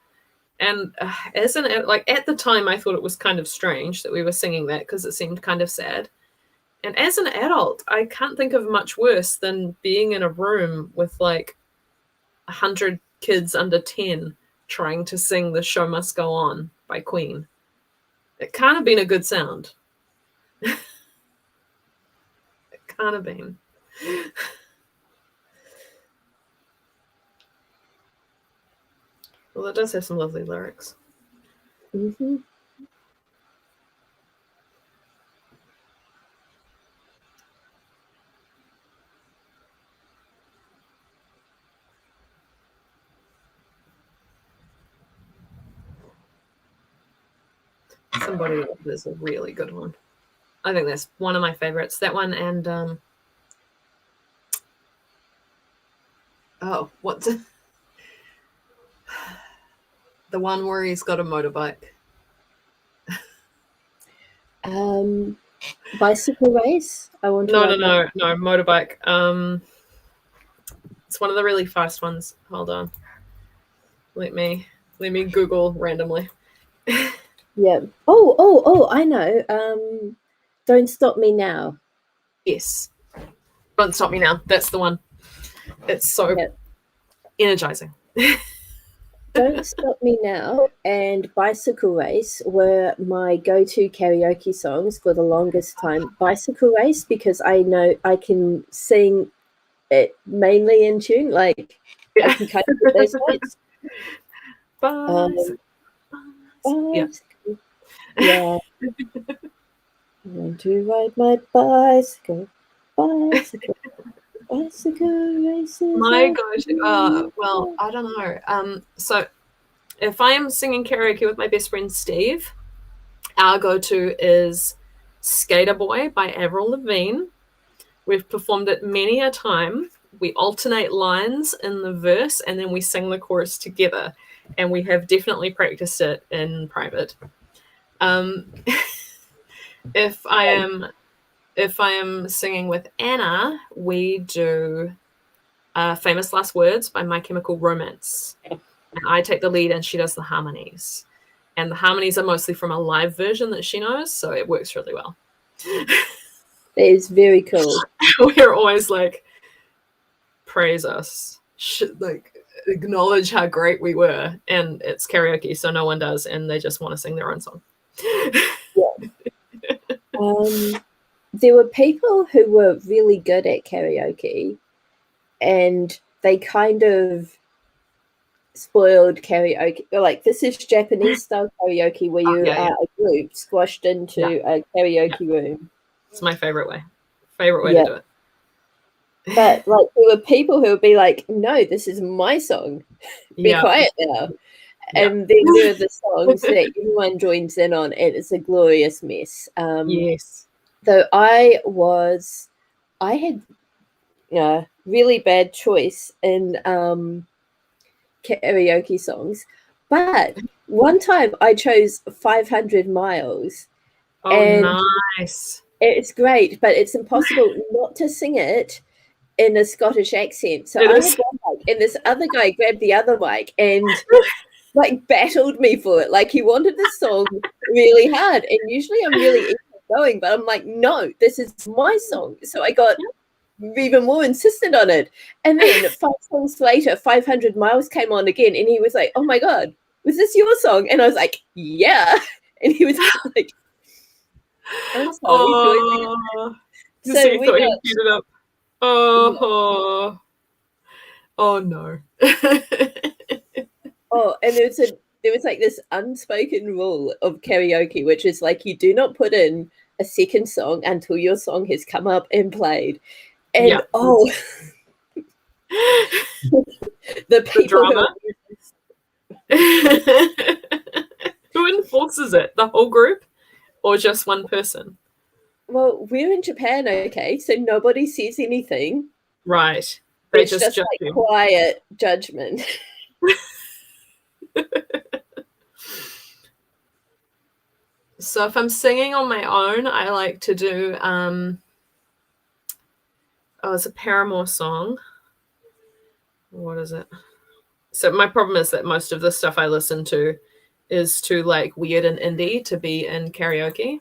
And at the time, I thought it was kind of strange that we were singing that because it seemed kind of sad. And as an adult, I can't think of much worse than being in a room with like 100 kids under 10 trying to sing The Show Must Go On by Queen. It can't have been a good sound. It can't have been. Well, it does have some lovely lyrics. Mm-hmm. Somebody is a really good one. I think that's one of my favorites. That one and what's it? The one where he's got a motorbike. Bicycle Race. I want to. No, motorbike. It's one of the really fast ones. Hold on. Let me Google randomly. Yeah. Oh! I know. Don't Stop Me Now. Yes. Don't Stop Me Now. That's the one. It's so energizing. Don't Stop Me Now and Bicycle Race were my go-to karaoke songs for the longest time. Bicycle Race, because I know I can sing it mainly in tune, like I can kind of get those notes. Yeah. I want to ride my bicycle races. My gosh. Well, I don't know. So if I am singing karaoke with my best friend Steve, our go-to is Skater Boy by Avril Lavigne. We've performed it many a time. We alternate lines in the verse and then we sing the chorus together. And we have definitely practiced it in private. If I am singing with Anna, we do Famous Last Words by My Chemical Romance. And I take the lead and she does the harmonies. And the harmonies are mostly from a live version that she knows, so it works really well. That is very cool. We're always like, praise us. Like, acknowledge how great we were. And it's karaoke, so no one does, and they just want to sing their own song. There were people who were really good at karaoke, and they kind of spoiled karaoke. Like, this is Japanese style karaoke where you are a group squashed into a karaoke room. It's my favorite way. To do it. But like, there were people who would be like, "No, this is my song. Be quiet now." And then there are the songs that everyone joins in on, and it's a glorious mess. Yes. Though I had really bad choice in karaoke songs, but one time I chose 500 Miles. Oh, and nice. It's great, but it's impossible not to sing it in a Scottish accent. So I had one mic, and this other guy grabbed the other mic and like battled me for it. Like, he wanted the song really hard, and usually I'm really easy going, but I'm like, no, this is my song. So I got even more insistent on it. And then 5 songs later, 500 Miles came on again, and he was like, "Oh my god, was this your song?" And I was like, "Yeah." And he was like, "I'm sorry." So you we thought got, he queued it up. Oh, oh no. oh, and there was like this unspoken rule of karaoke, which is like you do not put in a second song until your song has come up and played. And Yeah. oh, the people who drama. Who enforces it? The whole group or just one person? well, we're in Japan, okay, so nobody says anything. Right. They It's just just judge like you. quiet judgment. So if I'm singing on my own, I like to do it's a Paramore song. What is it? So my problem is that most of the stuff I listen to is too like weird and indie to be in karaoke.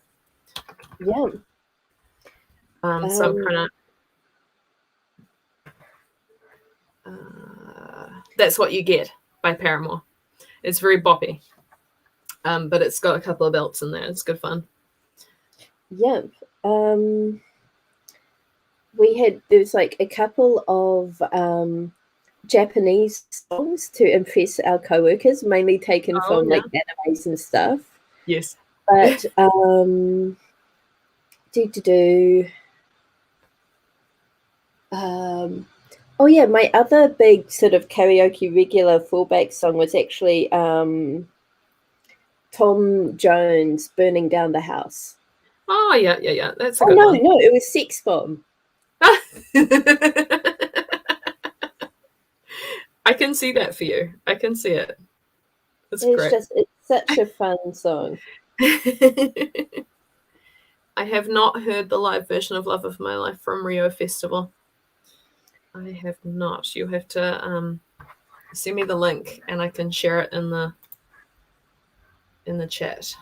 Yeah. So I'm kind of That's What You Get by Paramore. It's very boppy. But it's got a couple of belts in there. It's good fun. Yeah. There's like a couple of Japanese songs to impress our co-workers, mainly taken from like animes and stuff. Yes. But oh yeah, my other big sort of karaoke regular fallback song was actually Tom Jones, Burning Down the House. Oh yeah. That's a Oh good no, one. no, it was Sex Bomb. I can see that for you. I can see it. It's great. It's such a fun song. I have not heard the live version of Love of My Life from Rio Festival. I have not. You have to send me the link and I can share it in the chat.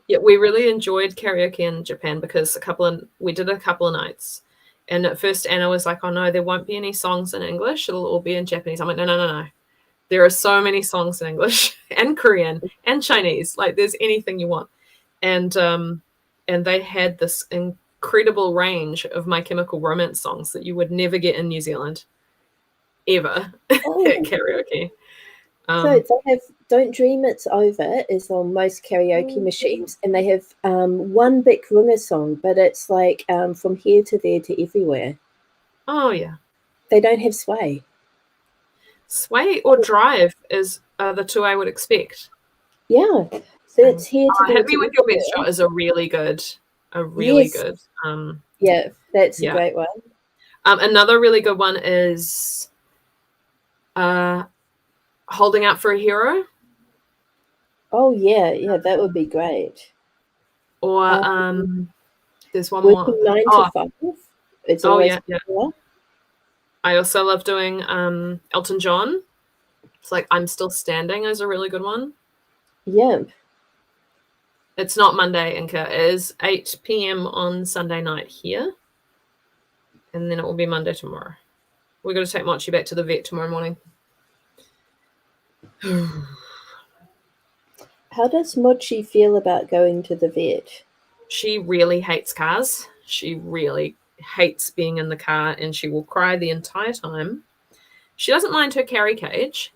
Yeah, we really enjoyed karaoke in Japan because we did a couple of nights. And at first Anna was like, oh no, there won't be any songs in English. It'll all be in Japanese. I'm like, no. There are so many songs in English and Korean and Chinese. Like there's anything you want. And they had this incredible range of My Chemical Romance songs that you would never get in New Zealand ever at karaoke. So they have Don't Dream It's Over is on most karaoke machines, and they have one big runner song, but it's like From Here to There to Everywhere. Oh yeah. They don't have Sway. Sway or Drive is the two I would expect. Yeah. So it's Here to There Hit Me to With Your Everywhere. Best Shot is a really good. Yeah, that's a great one. Another really good one is Holding Out for a Hero. Oh yeah, that would be great. Or there's one Working more. 9 to 5. It's always popular. I also love doing Elton John. It's like I'm Still Standing is a really good one. Yeah. It's not Monday, Inca. It is 8 p.m. on Sunday night here. And then it will be Monday tomorrow. We're going to take Mochi back to the vet tomorrow morning. How does Mochi feel about going to the vet? She really hates cars. She really hates being in the car and she will cry the entire time. She doesn't mind her carry cage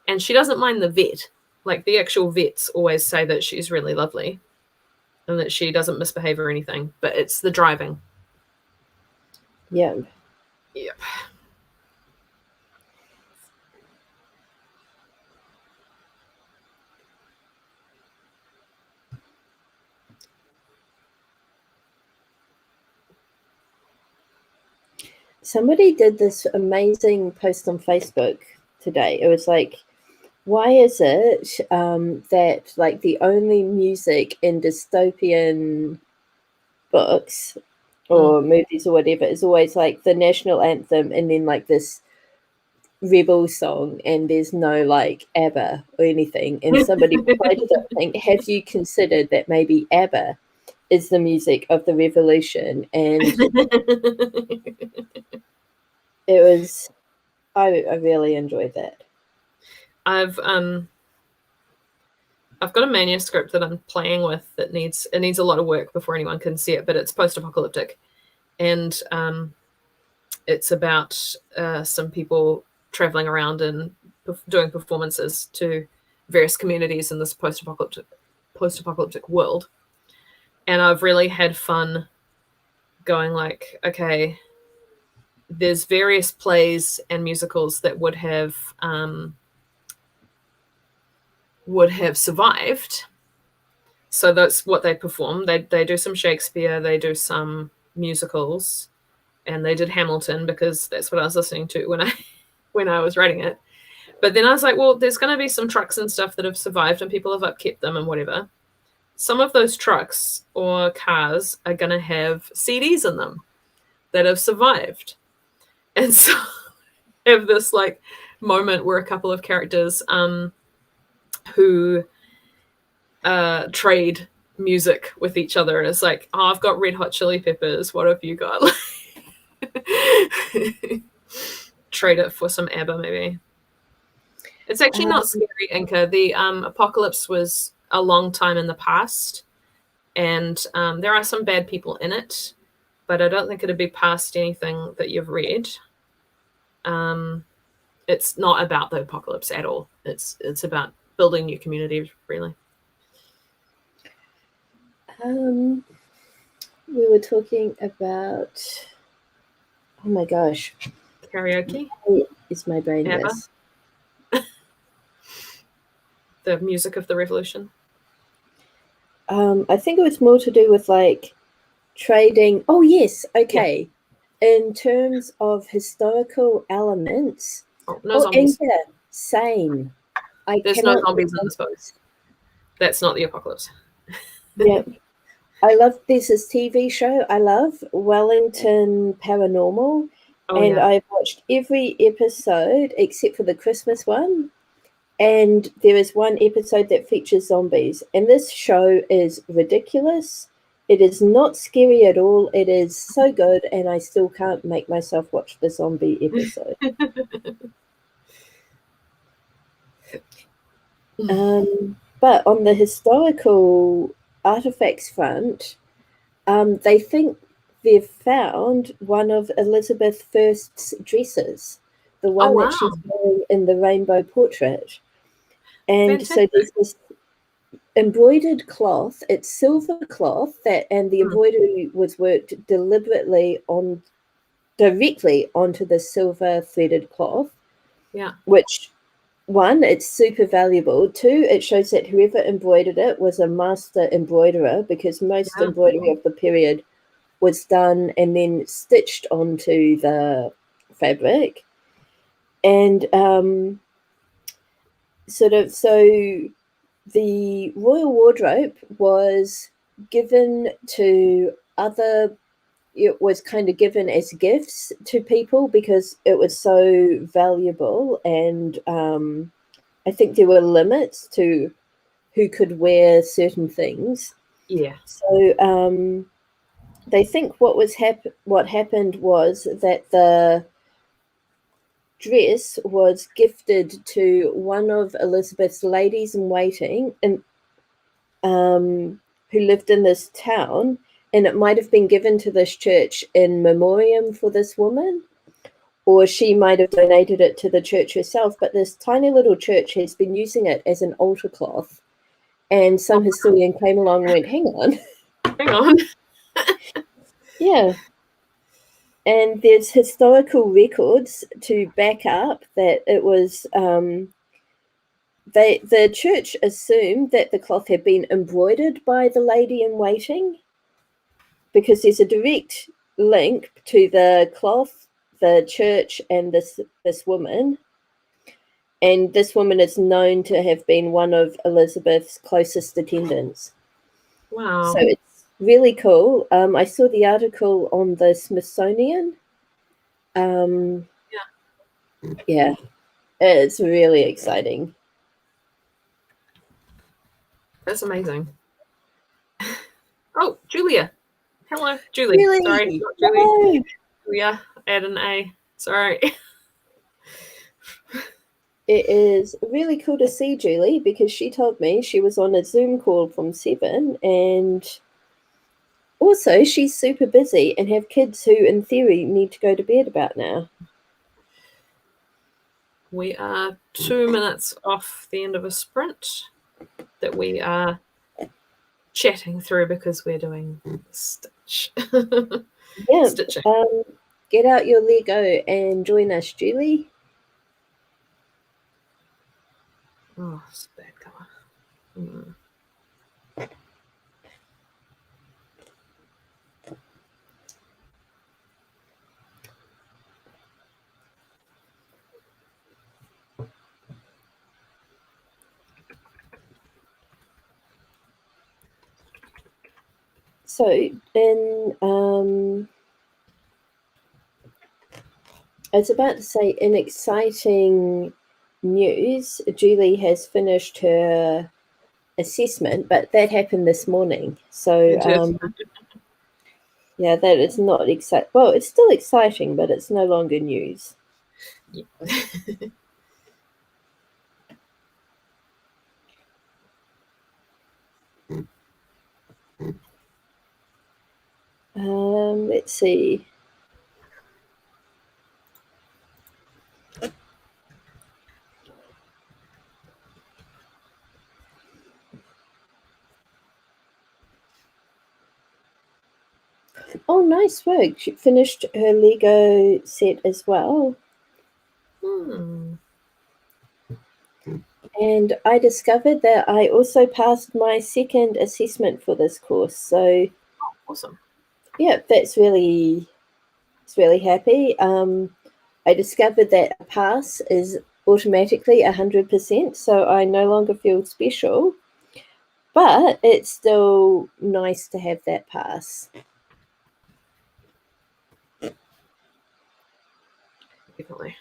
and she doesn't mind the vet. Like the actual vets always say that she's really lovely and that she doesn't misbehave or anything, but it's the driving. Yeah. Yep. Somebody did this amazing post on Facebook today. It was like, why is it that like the only music in dystopian books or movies or whatever is always like the national anthem and then like this rebel song and there's no like ABBA or anything? And somebody replied to that thing, have you considered that maybe ABBA is the music of the revolution? And it was, I really enjoyed that. I've I've got a manuscript that I'm playing with that needs a lot of work before anyone can see it, but it's post-apocalyptic, and it's about some people traveling around and doing performances to various communities in this post-apocalyptic world. And I've really had fun going like, okay, there's various plays and musicals that would have survived. So that's what they perform. They do some Shakespeare, they do some musicals, and they did Hamilton because that's what I was listening to when I was writing it. But then I was like, well, there's going to be some trucks and stuff that have survived and people have upkept them and whatever. Some of those trucks or cars are going to have CDs in them that have survived. And so I have this like moment where a couple of characters who trade music with each other, and it's like, oh, I've got Red Hot Chili Peppers, what have you got? Trade it for some ABBA maybe. It's actually not scary, Inca. The apocalypse was a long time in the past, and there are some bad people in it, but I don't think it'd be past anything that you've read. It's not about the apocalypse at all. It's about building new communities, really. We were talking about, oh my gosh, karaoke. Is my brain this? The music of the revolution. I think it was more to do with like trading. Oh yes, okay. Yeah. In terms of historical elements, no zombies. Same. There's no zombies in this book. That's not the apocalypse. Yeah. I love, there's this TV show I love, Wellington Paranormal, and I've watched every episode except for the Christmas one, and there is one episode that features zombies, and this show is ridiculous. It is not scary at all. It is so good, and I still can't make myself watch the zombie episode. But on the historical artifacts front, they think they've found one of Elizabeth I's dresses, the one that she's wearing in the rainbow portrait. And fantastic. So there's this embroidered cloth, it's silver cloth, and the embroidery was worked directly onto the silver threaded cloth. Yeah. Which, one, it's super valuable. Two, it shows that whoever embroidered it was a master embroiderer, because most embroidery of the period was done and then stitched onto the fabric. And so the royal wardrobe was given to it was kind of given as gifts to people because it was so valuable, and I think there were limits to who could wear certain things. Yeah. So they think what happened was that the dress was gifted to one of Elizabeth's ladies in waiting, and who lived in this town. And it might have been given to this church in memoriam for this woman, or she might have donated it to the church herself. But this tiny little church has been using it as an altar cloth. And some historian came along and went, hang on. Yeah. And there's historical records to back up that it was, the church assumed that the cloth had been embroidered by the lady in waiting, because there's a direct link to the cloth, the church, and this woman. And this woman is known to have been one of Elizabeth's closest attendants. Wow. So it's really cool. I saw the article on the Smithsonian. Yeah, it's really exciting. That's amazing. Oh, Julia. Hello, Julie. Really? Sorry, not Julie. Julia, add an A. Sorry. It is really cool to see Julie because she told me she was on a Zoom call from 7 and also she's super busy and have kids who in theory need to go to bed about now. We are 2 minutes off the end of a sprint that we are chatting through because we're doing stitch. Yeah. Stitching. Get out your Lego and join us, Julie. Oh, it's a bad colour. So in I was about to say, in exciting news, Julie has finished her assessment, but that happened this morning. So, yeah, that is not exciting. Well, it's still exciting, but it's no longer news. Yeah. Let's see. Oh, nice work. She finished her Lego set as well. And I discovered that I also passed my second assessment for this course. So, awesome. Yeah, it's really happy. I discovered that a pass is automatically 100%, so I no longer feel special. But it's still nice to have that pass. Definitely.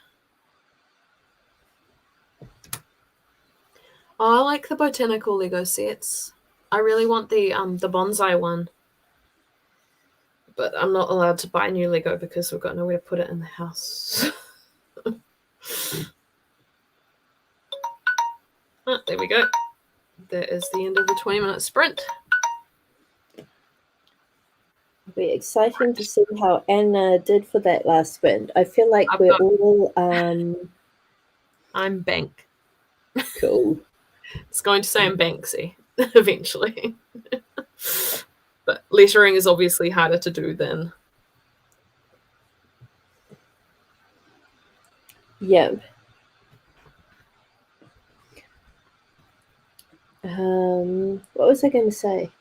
Oh, I like the botanical Lego sets. I really want the bonsai one. But I'm not allowed to buy new Lego because we've got nowhere to put it in the house. Oh, there we go. That is the end of the 20-minute sprint. It'll be exciting to see how Anna did for that last sprint. I feel like we're all... I'm Bank. Cool. It's going to say I'm Banksy eventually. But lettering is obviously harder to do than... Yep. What was I going to say?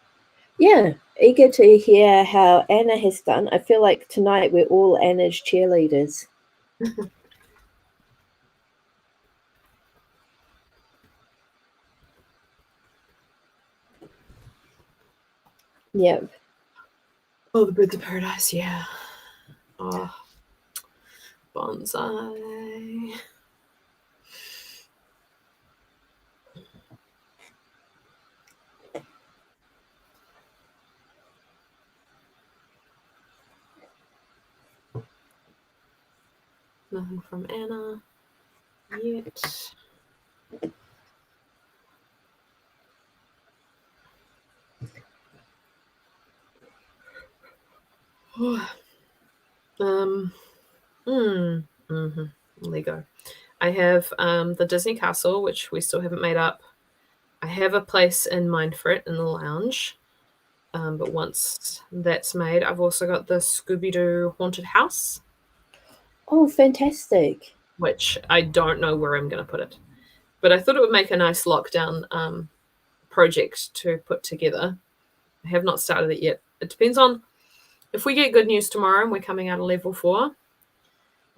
Yeah, eager to hear how Anna has done. I feel like tonight we're all Anna's cheerleaders. Yep. Oh, the Birds of Paradise, yeah. Oh, bonsai. Nothing from Anna yet. Lego. I have the Disney Castle, which we still haven't made up. I have a place in mind for it in the lounge. But once that's made, I've also got the Scooby-Doo Haunted House. Oh, fantastic. Which I don't know where I'm going to put it. But I thought it would make a nice lockdown project to put together. I have not started it yet. It depends on if we get good news tomorrow and we're coming out of level 4,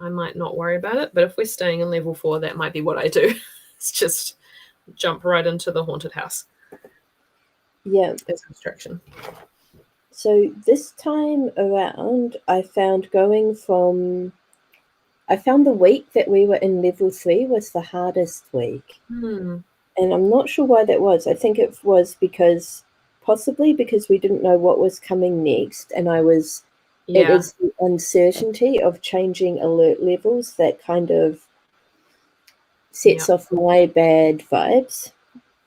I might not worry about it. But if we're staying in level 4, that might be what I do. It's just jump right into the haunted house. Yeah. As a distraction. So this time around, I found the week that we were in level 3 was the hardest week. And I'm not sure why that was. I think it was possibly because we didn't know what was coming next. And it is the uncertainty of changing alert levels that kind of sets off my bad vibes,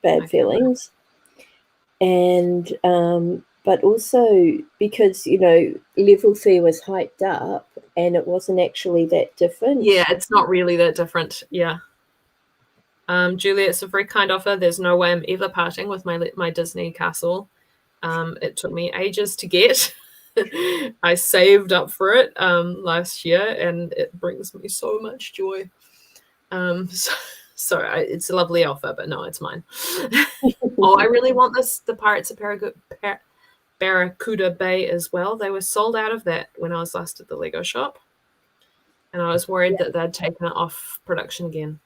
bad feelings. And but also because, you know, level 3 was hyped up and it wasn't actually that different. Yeah, it's not really that different. Yeah. Julia, it's a very kind offer. There's no way I'm ever parting with my Disney castle. It took me ages to get. I saved up for it last year, and it brings me so much joy. It's a lovely offer, but no, it's mine. Oh, I really want the Pirates of Barracuda Bay as well. They were sold out of that when I was last at the Lego shop, and I was worried that they'd taken it off production again.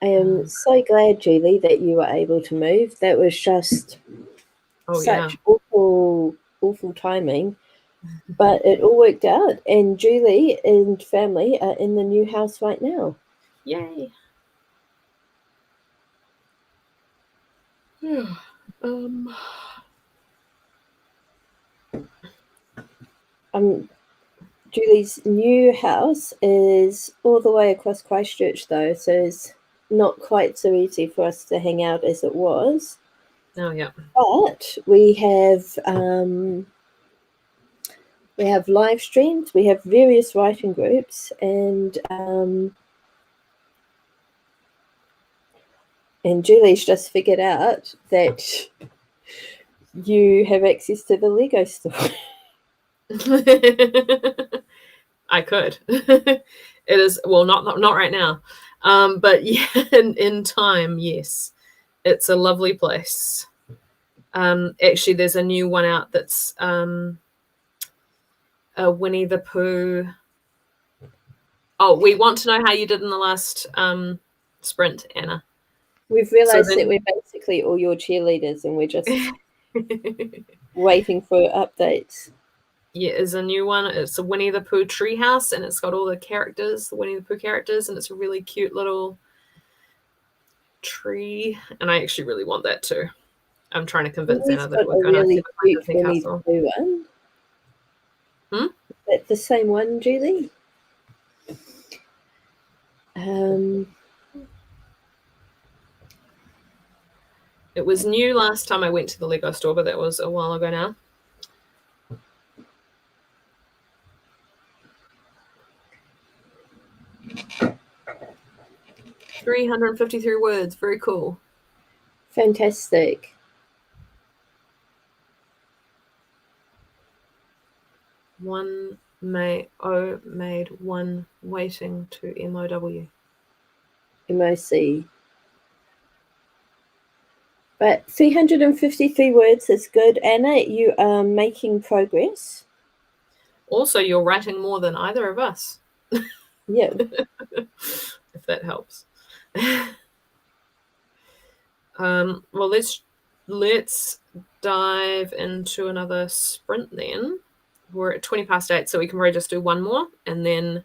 I am so glad, Julie, that you were able to move. That was just such awful timing. But it all worked out, and Julie and family are in the new house right now. Yay. Julie's new house is all the way across Christchurch, though, so it's not quite so easy for us to hang out as it was. Oh, yeah. But we have live streams, we have various writing groups, and Julie's just figured out that you have access to the Lego store. I could. It is, well, not right now. But yeah, in time, yes. It's a lovely place. Actually, there's a new one out that's a Winnie the Pooh. Oh, we want to know how you did in the last sprint, Anna. We've realised that we're basically all your cheerleaders and we're just waiting for updates. Yeah, it's a new one. It's a Winnie the Pooh treehouse, and it's got all the characters, the Winnie the Pooh characters, and it's a really cute little tree. And I actually really want that too. I'm trying to convince Anna that we're going to have a Disney castle. One. Is that the same one, Julie? It was new last time I went to the Lego store, but that was a while ago now. $353 words. Very cool. Fantastic. One made one waiting to MOW. MOC. But 353 words is good. Anna, you are making progress. Also, you're writing more than either of us. Yeah. If that helps. Well, let's dive into another sprint then. We're at 20 past 8, so we can probably just do one more, and then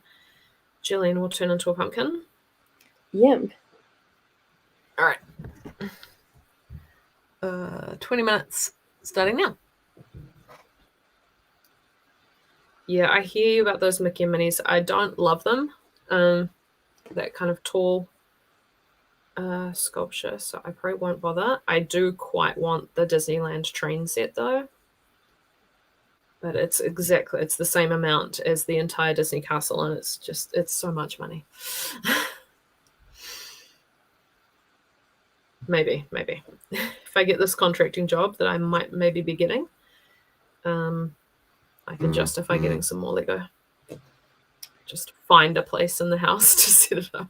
Gillian will turn into a pumpkin. Yep. All right. 20 minutes starting now. Yeah, I hear you about those Mickey and Minnies. I don't love them. That kind of tall sculpture, so I probably won't bother. I do quite want the Disneyland train set though. But it's the same amount as the entire Disney castle, and it's so much money. maybe. If I get this contracting job that I might maybe be getting, I can justify getting some more Lego. Just find a place in the house to set it up.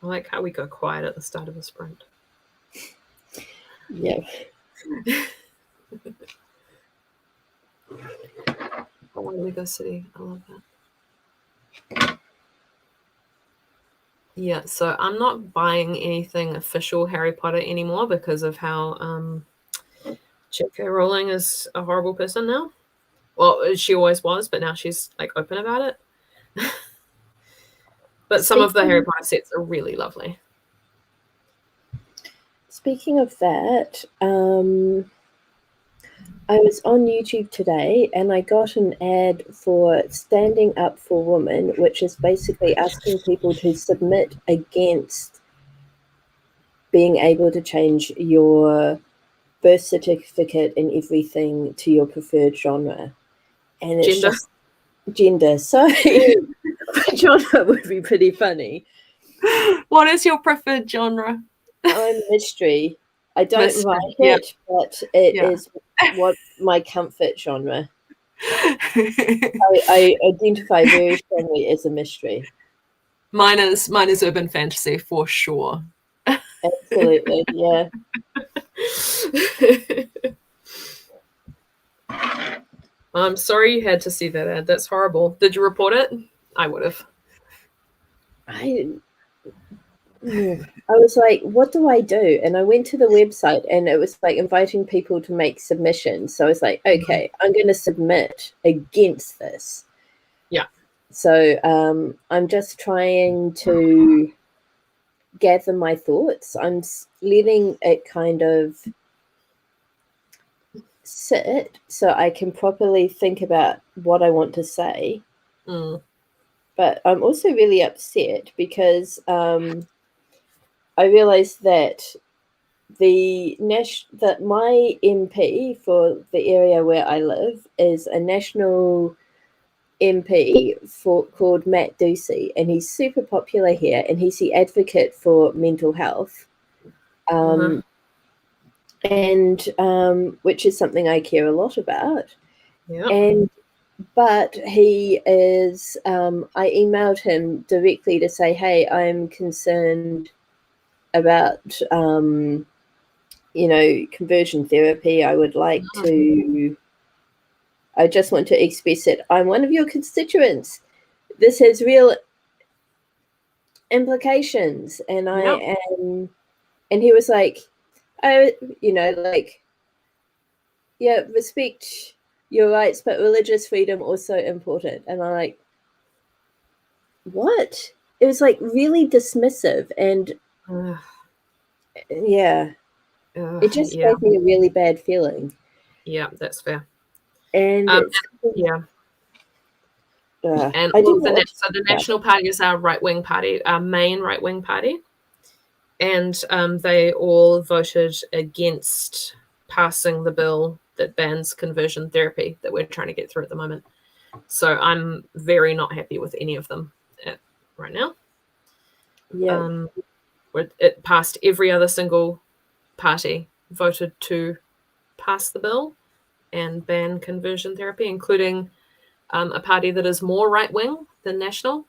I like how we go quiet at the start of a sprint. Yeah. Oh, Lego City. I love that. Yeah, so I'm not buying anything official Harry Potter anymore because of how J.K. Rowling is a horrible person now. Well, she always was, but now she's like open about it. But some of the Harry Potter sets are really lovely. Speaking of that, I was on YouTube today and I got an ad for Standing Up for Women, which is basically asking people to submit against being able to change your birth certificate and everything to your preferred genre. And it's Gender. just gender. So genre would be pretty funny. What is your preferred genre? I'm mystery. I don't Mystery, write yeah. it, but it is what my comfort genre. I identify very strongly as a mystery. Mine is urban fantasy for sure. Absolutely, yeah. I'm sorry you had to see that ad. That's horrible. Did you report it? I would have. I was like, what do I do? And I went to the website and it was like inviting people to make submissions. So I was like, okay, I'm going to submit against this. Yeah. So I'm just trying to gather my thoughts. I'm letting it kind of sit so I can properly think about what I want to say. But I'm also really upset because I realized that that my MP for the area where I live is a national MP called Matt Ducey, and he's super popular here, and he's the advocate for mental health, and which is something I care a lot about. Yeah. But he is. I emailed him directly to say, "Hey, I'm concerned about conversion therapy. I would like to. I just want to express it. I'm one of your constituents. This has real implications, and I am." And he was like, "Oh, yeah, respect your rights, but religious freedom also important." And I'm like, what? It was like really dismissive, and yeah, it just gave me a really bad feeling. Yeah, that's fair. And yeah. And so the National Party is our right-wing party, our main right-wing party. And they all voted against passing the bill that bans conversion therapy that we're trying to get through at the moment. So I'm very not happy with any of them right now. Yeah. It passed. Every other single party voted to pass the bill and ban conversion therapy, including a party that is more right-wing than National.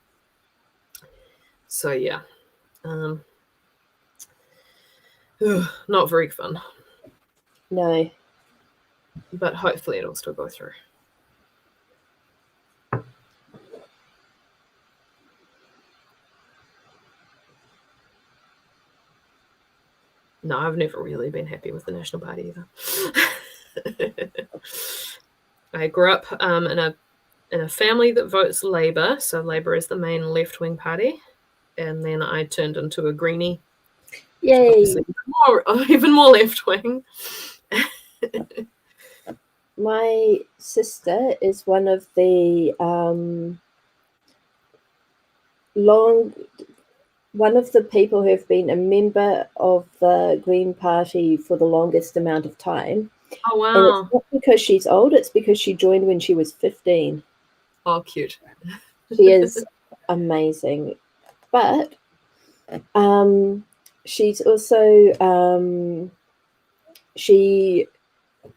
So, yeah. Not very fun. No. But hopefully it'll still go through. No, I've never really been happy with the National Party either. I grew up in a family that votes Labour, so Labour is the main left-wing party, and then I turned into a greenie. Yay! Even more left-wing. My sister is one of the people who have been a member of the Green Party for the longest amount of time. Oh, wow. And it's not because she's old, it's because she joined when she was 15. Oh, cute. She is amazing. But she's also, she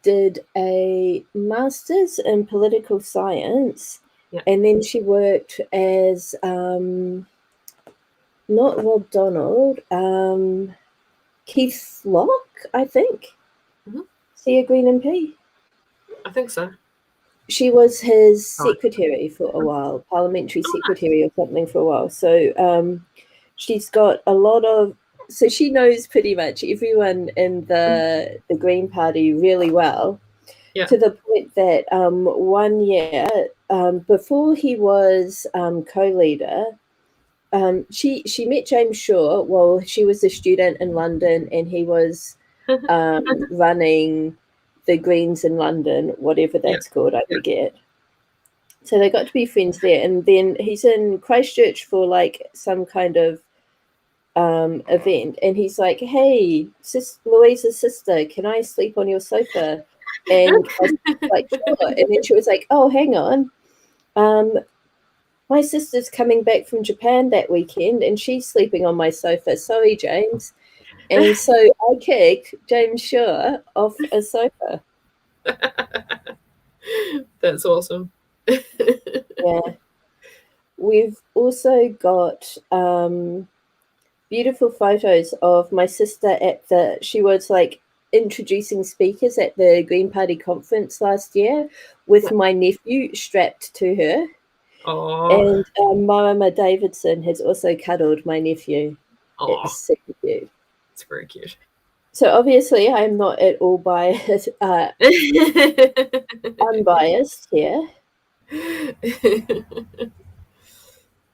did a master's in political science, and then she worked as not Rob Donald, Keith Locke, I think. Is he a Green MP? I think so. She was his secretary for a while, parliamentary secretary or something for a while. So she's got a lot of so she knows pretty much everyone in the Green Party really well, to the point that 1 year before he was co-leader, she met James Shaw while she was a student in London, and he was running the Greens in London, whatever that's called, I forget. So they got to be friends there, and then he's in Christchurch for like some kind of event, and he's like, "Hey, Louisa's sister, can I sleep on your sofa?" And I was like, "Sure." And then she was like, "Oh, hang on, my sister's coming back from Japan that weekend, and she's sleeping on my sofa. Sorry, James." And so I kick James Shaw off a sofa. That's awesome. Yeah. We've also got beautiful photos of my sister she was like introducing speakers at the Green Party conference last year with my nephew strapped to her. Oh. And Mama Davidson has also cuddled my nephew. Oh. It's super cute. It's very cute. So obviously I'm not at all biased, unbiased here.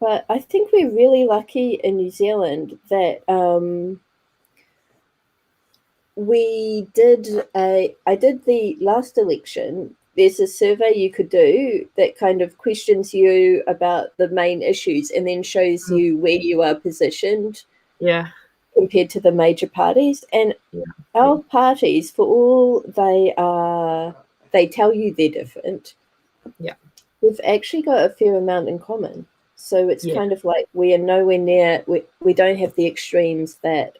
But I think we're really lucky in New Zealand that I did the last election. There's a survey you could do that kind of questions you about the main issues and then shows you where you are positioned. Yeah. Compared to the major parties. And our parties, for all they tell you they're different. Yeah. We've actually got a fair amount in common. So it's kind of like we are nowhere near, we don't have the extremes that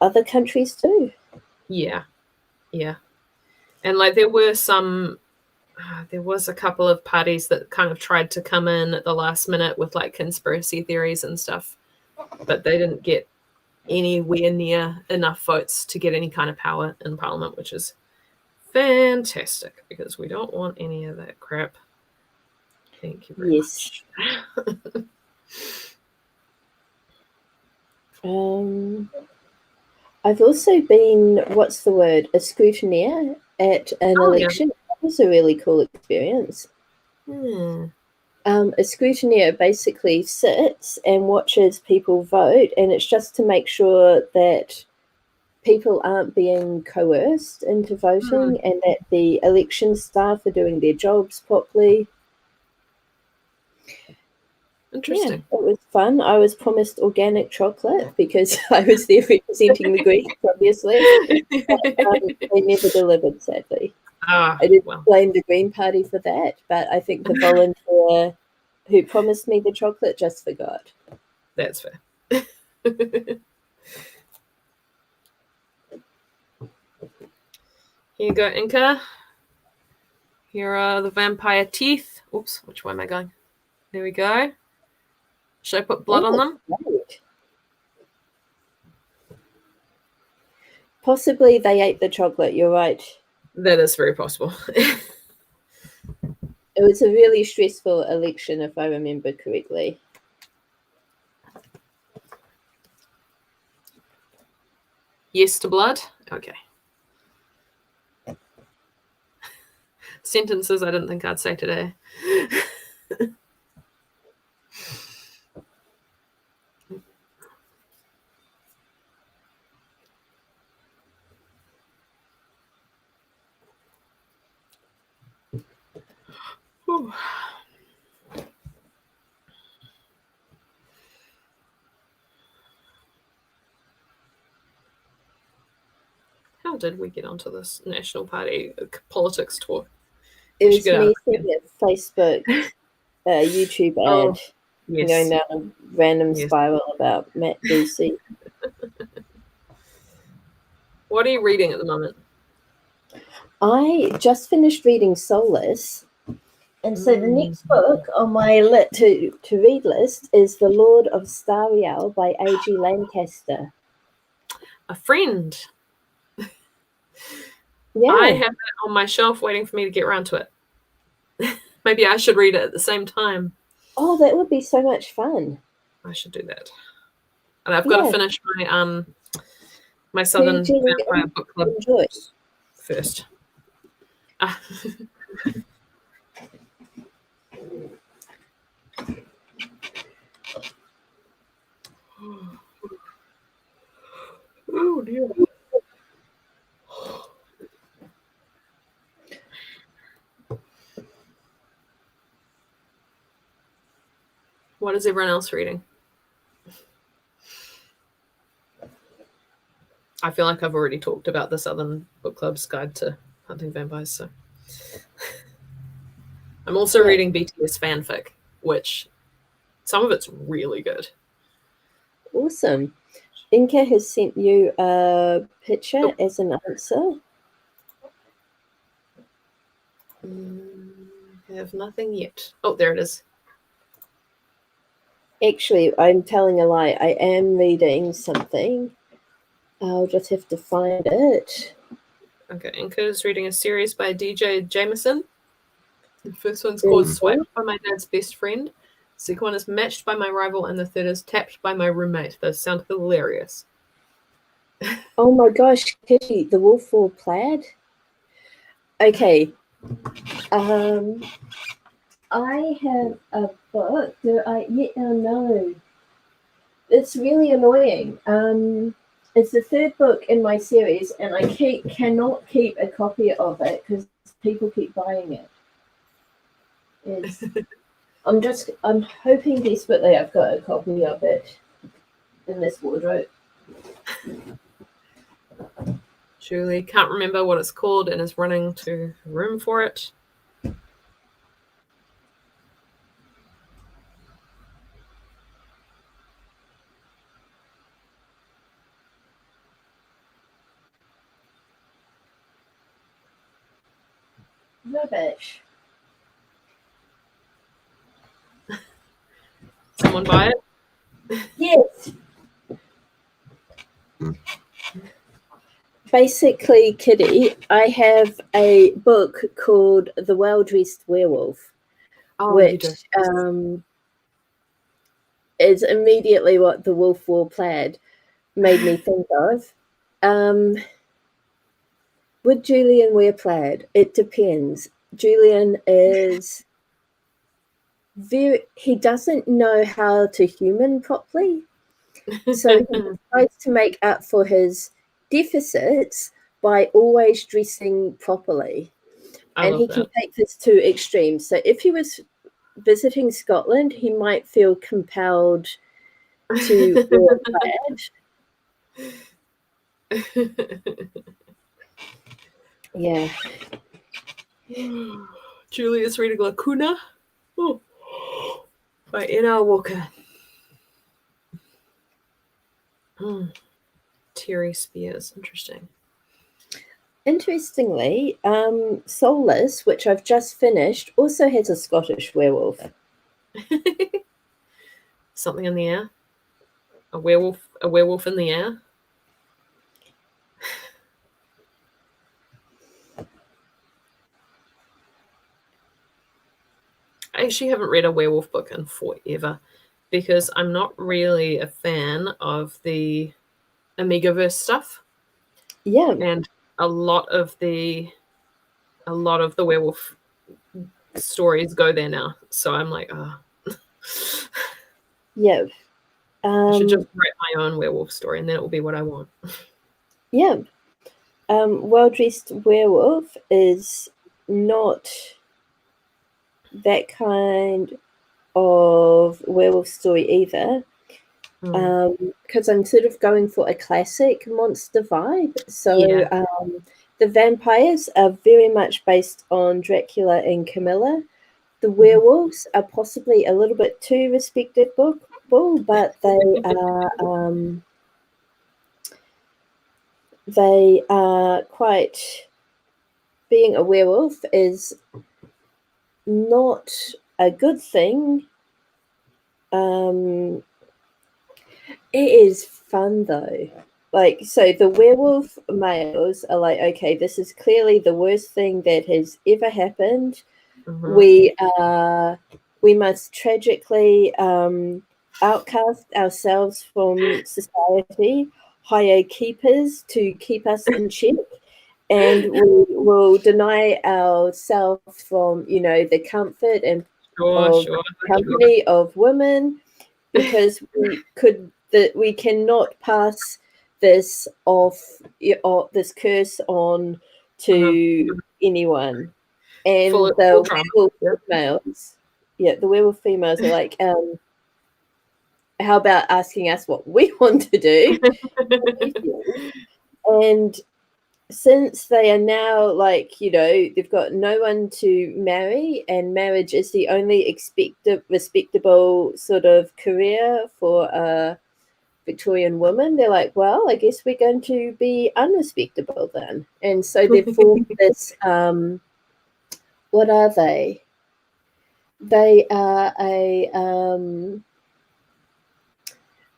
other countries do. Yeah. Yeah. And like there was a couple of parties that kind of tried to come in at the last minute with like conspiracy theories and stuff, but they didn't get anywhere near enough votes to get any kind of power in Parliament, which is fantastic because we don't want any of that crap. Thank you very much. I've also been, what's the word, a scrutineer at an election. Yeah. That was a really cool experience. A scrutineer basically sits and watches people vote, and it's just to make sure that people aren't being coerced into voting and that the election staff are doing their jobs properly. Interesting. Yeah, it was fun. I was promised organic chocolate because I was there representing the Greeks, obviously. But, they never delivered, sadly. I didn't blame the Green Party for that, but I think the volunteer who promised me the chocolate just forgot. That's fair. Here you go, Inca. Here are the vampire teeth. Oops, which way am I going? There we go. Should I put blood on them? Great. Possibly they ate the chocolate, you're right. That is very possible. It was a really stressful election, if I remember correctly. Yes to blood? Okay. Sentences I didn't think I'd say today. Whew. How did we get onto this National Party politics talk? It was me seeing a Facebook, YouTube ad, going down a random spiral about Matt Ducey. What are you reading at the moment? I just finished reading Soulless, and so the next book on my to read list is The Lord of Stariel by A.G. Lancaster. A friend. Yeah. I have that on my shelf waiting for me to get around to it. Maybe I should read it at the same time. Oh, that would be so much fun. I should do that. And I've got to finish my Southern Vampire Book Club first. Oh dear. What is everyone else reading? I feel like I've already talked about the Southern Book Club's Guide to Hunting Vampires, so I'm also reading BTS fanfic, which some of it's really good. Awesome. Inka has sent you a picture as an answer. I have nothing yet. Oh, there it is. Actually, I'm telling a lie. I am reading something. I'll just have to find it. Okay, Inka is reading a series by DJ Jameson. The first one's called Swiped by My Dad's Best Friend. The second one is Matched by My Rival, and the third is Tapped by My Roommate. Those sound hilarious. Oh my gosh, Kitty, the Wolf Wore Plaid? Okay. I have a book. Do I yet? Oh no. It's really annoying. It's the third book in my series, and I cannot keep a copy of it because people keep buying it. I'm hoping desperately I've got a copy of it in this wardrobe. Julie can't remember what it's called and is running to room for it. Rubbish. Someone buy it? Yes. Basically, Kitty, I have a book called The Well-Dressed Werewolf, which is immediately what the Wolf Wore Plaid made me think of. Would Julian wear plaid? It depends. Julian is he doesn't know how to human properly. So he tries to make up for his deficits by always dressing properly. And he can take this to extremes. So if he was visiting Scotland, he might feel compelled to wear plaid. Yeah. Julia's reading Lacuna by N.R. Walker. Terry Spears. Interesting. Interestingly, Soulless, which I've just finished, also has a Scottish werewolf. Something in the air? A werewolf in the air? I actually haven't read a werewolf book in forever because I'm not really a fan of the Amigaverse stuff. Yeah. And a lot of the werewolf stories go there now. So I'm like, yeah. I should just write my own werewolf story and then it will be what I want. Yeah. Well-Dressed Werewolf is not that kind of werewolf story either. Because I'm sort of going for a classic monster vibe. So the vampires are very much based on Dracula and Camilla. The werewolves are possibly a little bit too respectable, but they are quite. Being a werewolf is not a good thing. It is fun though. Like, so the werewolf males are like, okay, this is clearly the worst thing that has ever happened. We must tragically outcast ourselves from society, hire keepers to keep us in check, and we will deny ourselves from, the comfort and of company of women, because we cannot pass this off, this curse on to anyone. And the werewolf females are like, how about asking us what we want to do? And since they are now they've got no one to marry, and marriage is the only respectable sort of career for a Victorian woman, they're like, well, I guess we're going to be unrespectable then. And so they've formed this, what are they? They are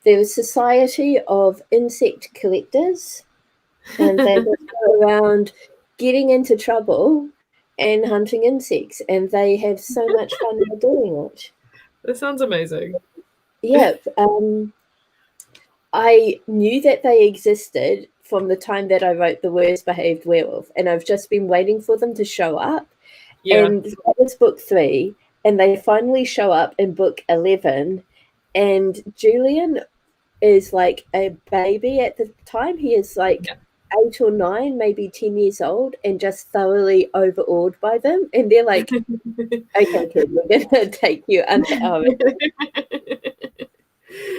they're a society of insect collectors, and they just go around getting into trouble and hunting insects, and they have so much fun doing it. That sounds amazing. Yeah. I knew that they existed from the time that I wrote The Worst Behaved Werewolf, and I've just been waiting for them to show up. Yeah. And that was book 3, and they finally show up in book 11, and Julian is like a baby at the time. He is like 8 or 9, maybe 10 years old, and just thoroughly overawed by them. And they're like, okay, kid, we're going to take you under our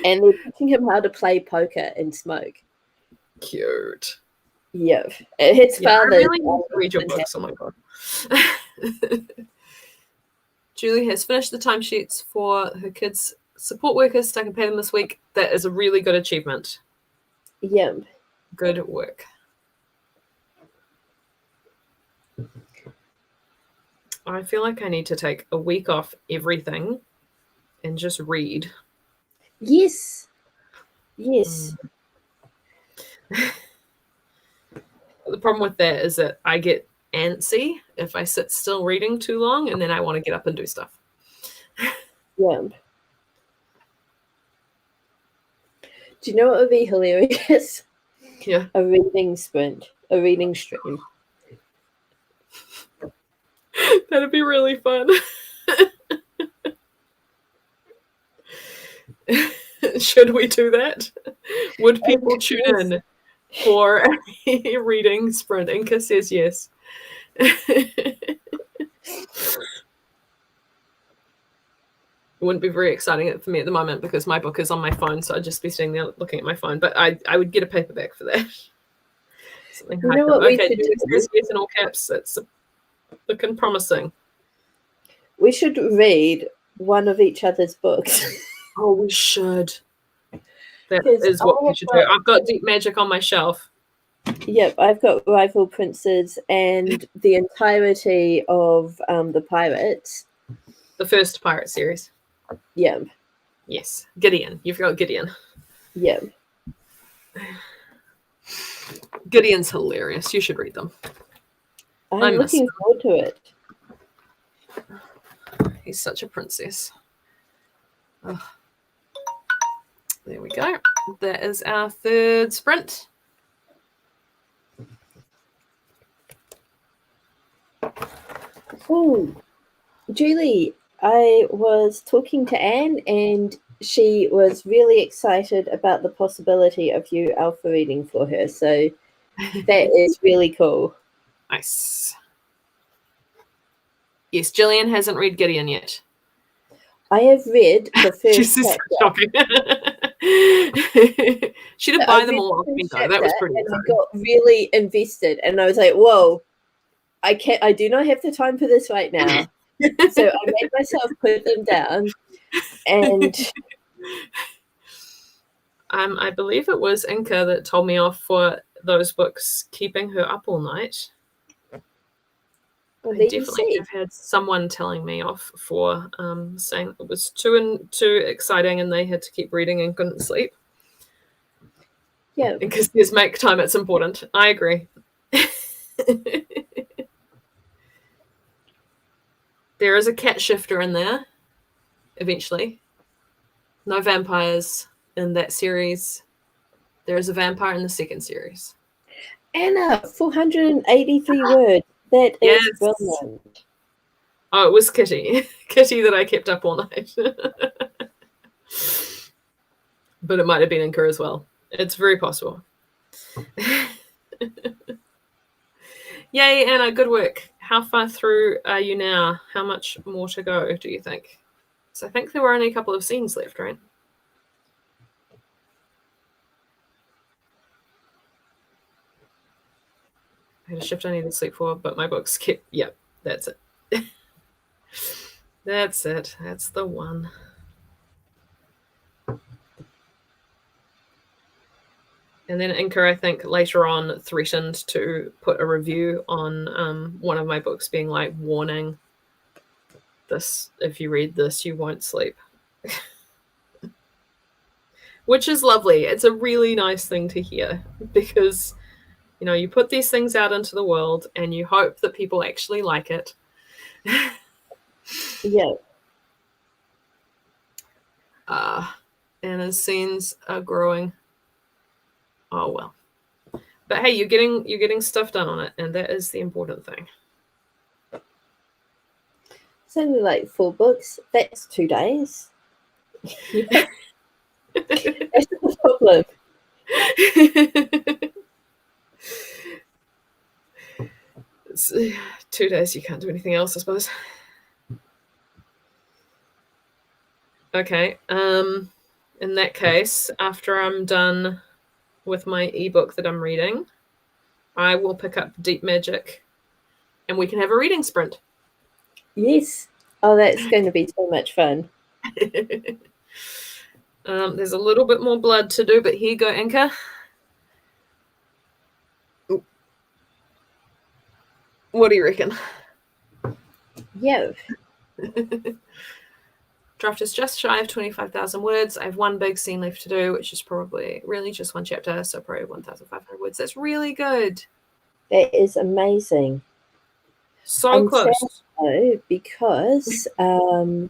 and they're teaching him how to play poker and smoke. Cute. Yeah. His father. I really need to read your books. Oh my god. Julie has finished the timesheets for her kids' support workers, so I can pay them this week. That is a really good achievement. Yeah. Good work. I feel like I need to take a week off everything and just read. Yes. Yes. The problem with that is that I get antsy if I sit still reading too long, and then I want to get up and do stuff. Yeah. Do you know what would be hilarious? Yeah. A reading sprint, a reading stream. That'd be really fun. Should we do that? Would people tune in for a reading sprint? Inka says yes. It wouldn't be very exciting for me at the moment because my book is on my phone, so I'd just be sitting there looking at my phone. But I would get a paperback for that. Something you know what we should do? Yes in all caps. That's looking promising. We should read one of each other's books. Oh, we should. That is what we should do. I've got Deep Magic on my shelf. Yep, I've got Rival Princes and the entirety of the Pirates. The first pirate series. Yeah. Yes. Gideon. You've got Gideon. Yeah. Gideon's hilarious. You should read them. I'm looking forward to it. He's such a princess. Oh. There we go. That is our third sprint. Oh, Julie, I was talking to Anne, and she was really excited about the possibility of you alpha reading for her. So that is really cool. Nice. Yes, Gillian hasn't read Gideon yet. I have read the first chapter. Shocking. She did buy them all off me, though. That was pretty exciting. I got really invested, and I was like, whoa, I do not have the time for this right now. So I made myself put them down. And I believe it was Inka that told me off for those books keeping her up all night. Well, I definitely have had someone telling me off for saying it was too exciting and they had to keep reading and couldn't sleep. Yeah. Because there's make time, it's important. I agree. There is a cat shifter in there, eventually. No vampires in that series. There is a vampire in the second series. Anna, 483 words. That Yes. is brilliant. Oh, it was Kitty. Kitty that I kept up all night. But it might have been Inca as well. It's very possible. Yay, Anna, good work. How far through are you now? How much more to go, do you think? So I think there were only a couple of scenes left, right? I had a shift I need to sleep for, but my books kept... Yep, that's it. That's it. That's the one. And then Inca, I think, later on threatened to put a review on one of my books being like, warning, this, if you read this, you won't sleep. Which is lovely. It's a really nice thing to hear because, you know, you put these things out into the world and you hope that people actually like it. Yeah. And as scenes are growing, oh well. But hey, you're getting stuff done on it, and that is the important thing. It's only like 4 books. That's 2 days. That's the problem. It's 2 days, you can't do anything else, I suppose. Okay. In that case, after I'm done with my ebook that I'm reading, I will pick up Deep Magic and we can have a reading sprint. Yes. Oh, that's going to be so much fun. There's a little bit more blood to do, but here you go, Inca. What do you reckon? Yeah. Draft is just shy of 25,000 words. I have one big scene left to do, which is probably really just one chapter, so probably 1,500 words. That's really good. That is amazing. So I'm close. sad, though, because Anna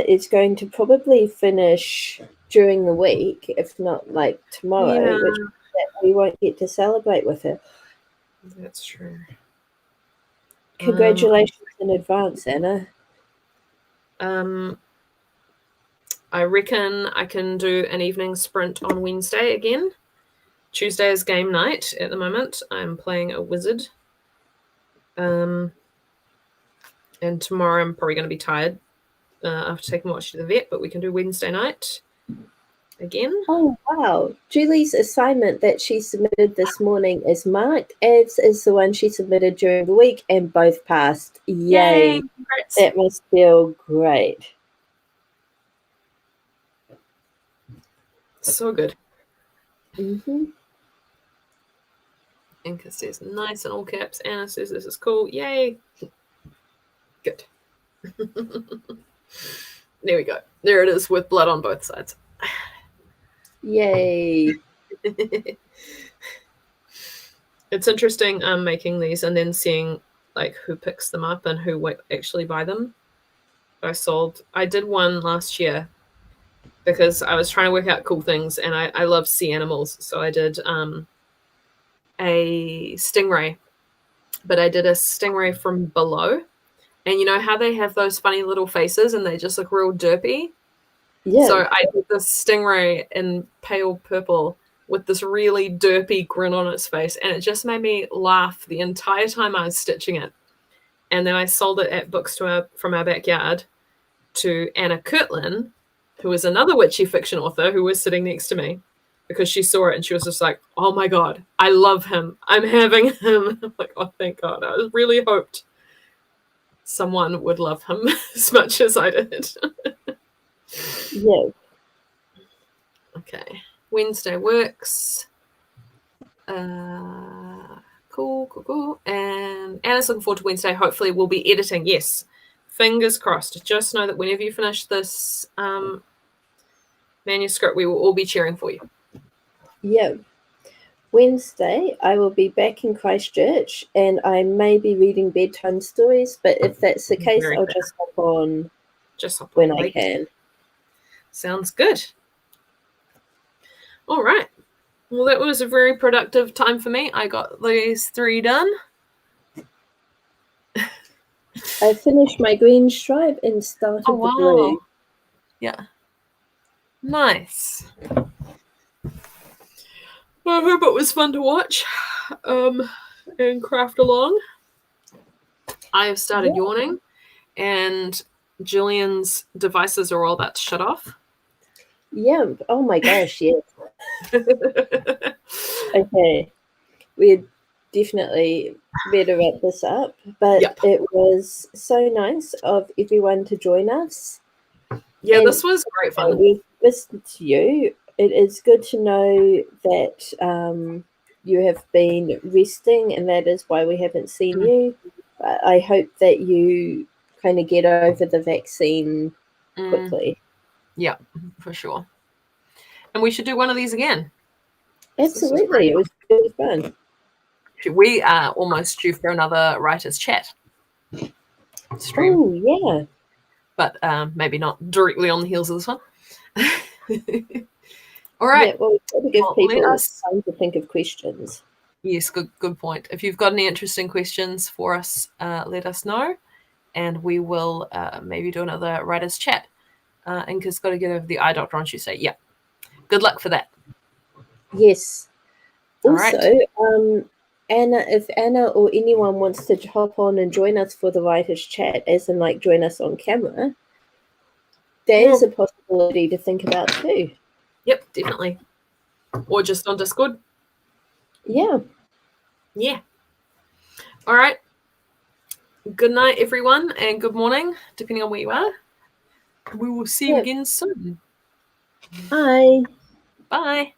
is going to probably finish during the week, if not like tomorrow, which we won't get to celebrate with her. That's true. Congratulations in advance, Anna. I reckon I can do an evening sprint on Wednesday again. Tuesday is game night at the moment. I'm playing a wizard. And tomorrow I'm probably going to be tired after taking Watch to the vet, but we can do Wednesday night again. Oh, wow. Julie's assignment that she submitted this morning is marked, as is the one she submitted during the week, and both passed. Yay. Congrats. That must feel great. So good. Mm-hmm. Inca says nice in all caps. Anna says this is cool. Yay. Good. There we go. There it is with blood on both sides. Yay. It's interesting making these and then seeing like who picks them up and who actually buy them. I did one last year because I was trying to work out cool things and I love sea animals. So I did a stingray, but I did a stingray from below. And you know how they have those funny little faces and they just look real derpy? Yeah. So I did this stingray in pale purple with this really derpy grin on its face. And it just made me laugh the entire time I was stitching it. And then I sold it at Bookstore from our backyard to Anna Kirtland, who is another witchy fiction author who was sitting next to me, because she saw it and she was just like, oh my God, I love him. I'm having him. I'm like, oh, thank God. I really hoped someone would love him as much as I did. Yeah. Okay. Wednesday works. Cool. And Anna's looking forward to Wednesday. Hopefully we'll be editing. Yes. Fingers crossed. Just know that whenever you finish this manuscript, we will all be cheering for you. Yeah. Wednesday, I will be back in Christchurch and I may be reading bedtime stories, but if that's the case, I'll just hop on Just hop when on I late. can. Sounds good. All right. Well, that was a very productive time for me. I got these 3 done. I finished my green stripe and started Oh, wow. the blue. Yeah. Nice. I hope it was fun to watch and craft along. I have started yawning, and Gillian's devices are all about to shut off. Yeah. Oh my gosh, yes. Okay. We're definitely better wrap this up, but Yep. it was so nice of everyone to join us. Yeah, And, this was great fun. We've listened to you. It is good to know that you have been resting, and that is why we haven't seen you. I hope that you kind of get over the vaccine quickly. Yeah, for sure. And we should do one of these again. Absolutely. It was really fun. We are almost due for another writer's chat stream. Oh, yeah. But maybe not directly on the heels of this one. All right. Yeah, well, we've got to give people us time to think of questions. Yes, good point. If you've got any interesting questions for us, let us know, and we will maybe do another writer's chat. Inka's got to get over the eye doctor on Tuesday. Yeah. Good luck for that. Yes. All Also, right. Anna, if Anna or anyone wants to hop on and join us for the writers' chat, as in like join us on camera, there is a possibility to think about too. Yep, definitely. Or just on Discord. Yeah. Yeah. All right. Good night, everyone, and good morning, depending on where you are. We will see you again soon. Bye. Bye.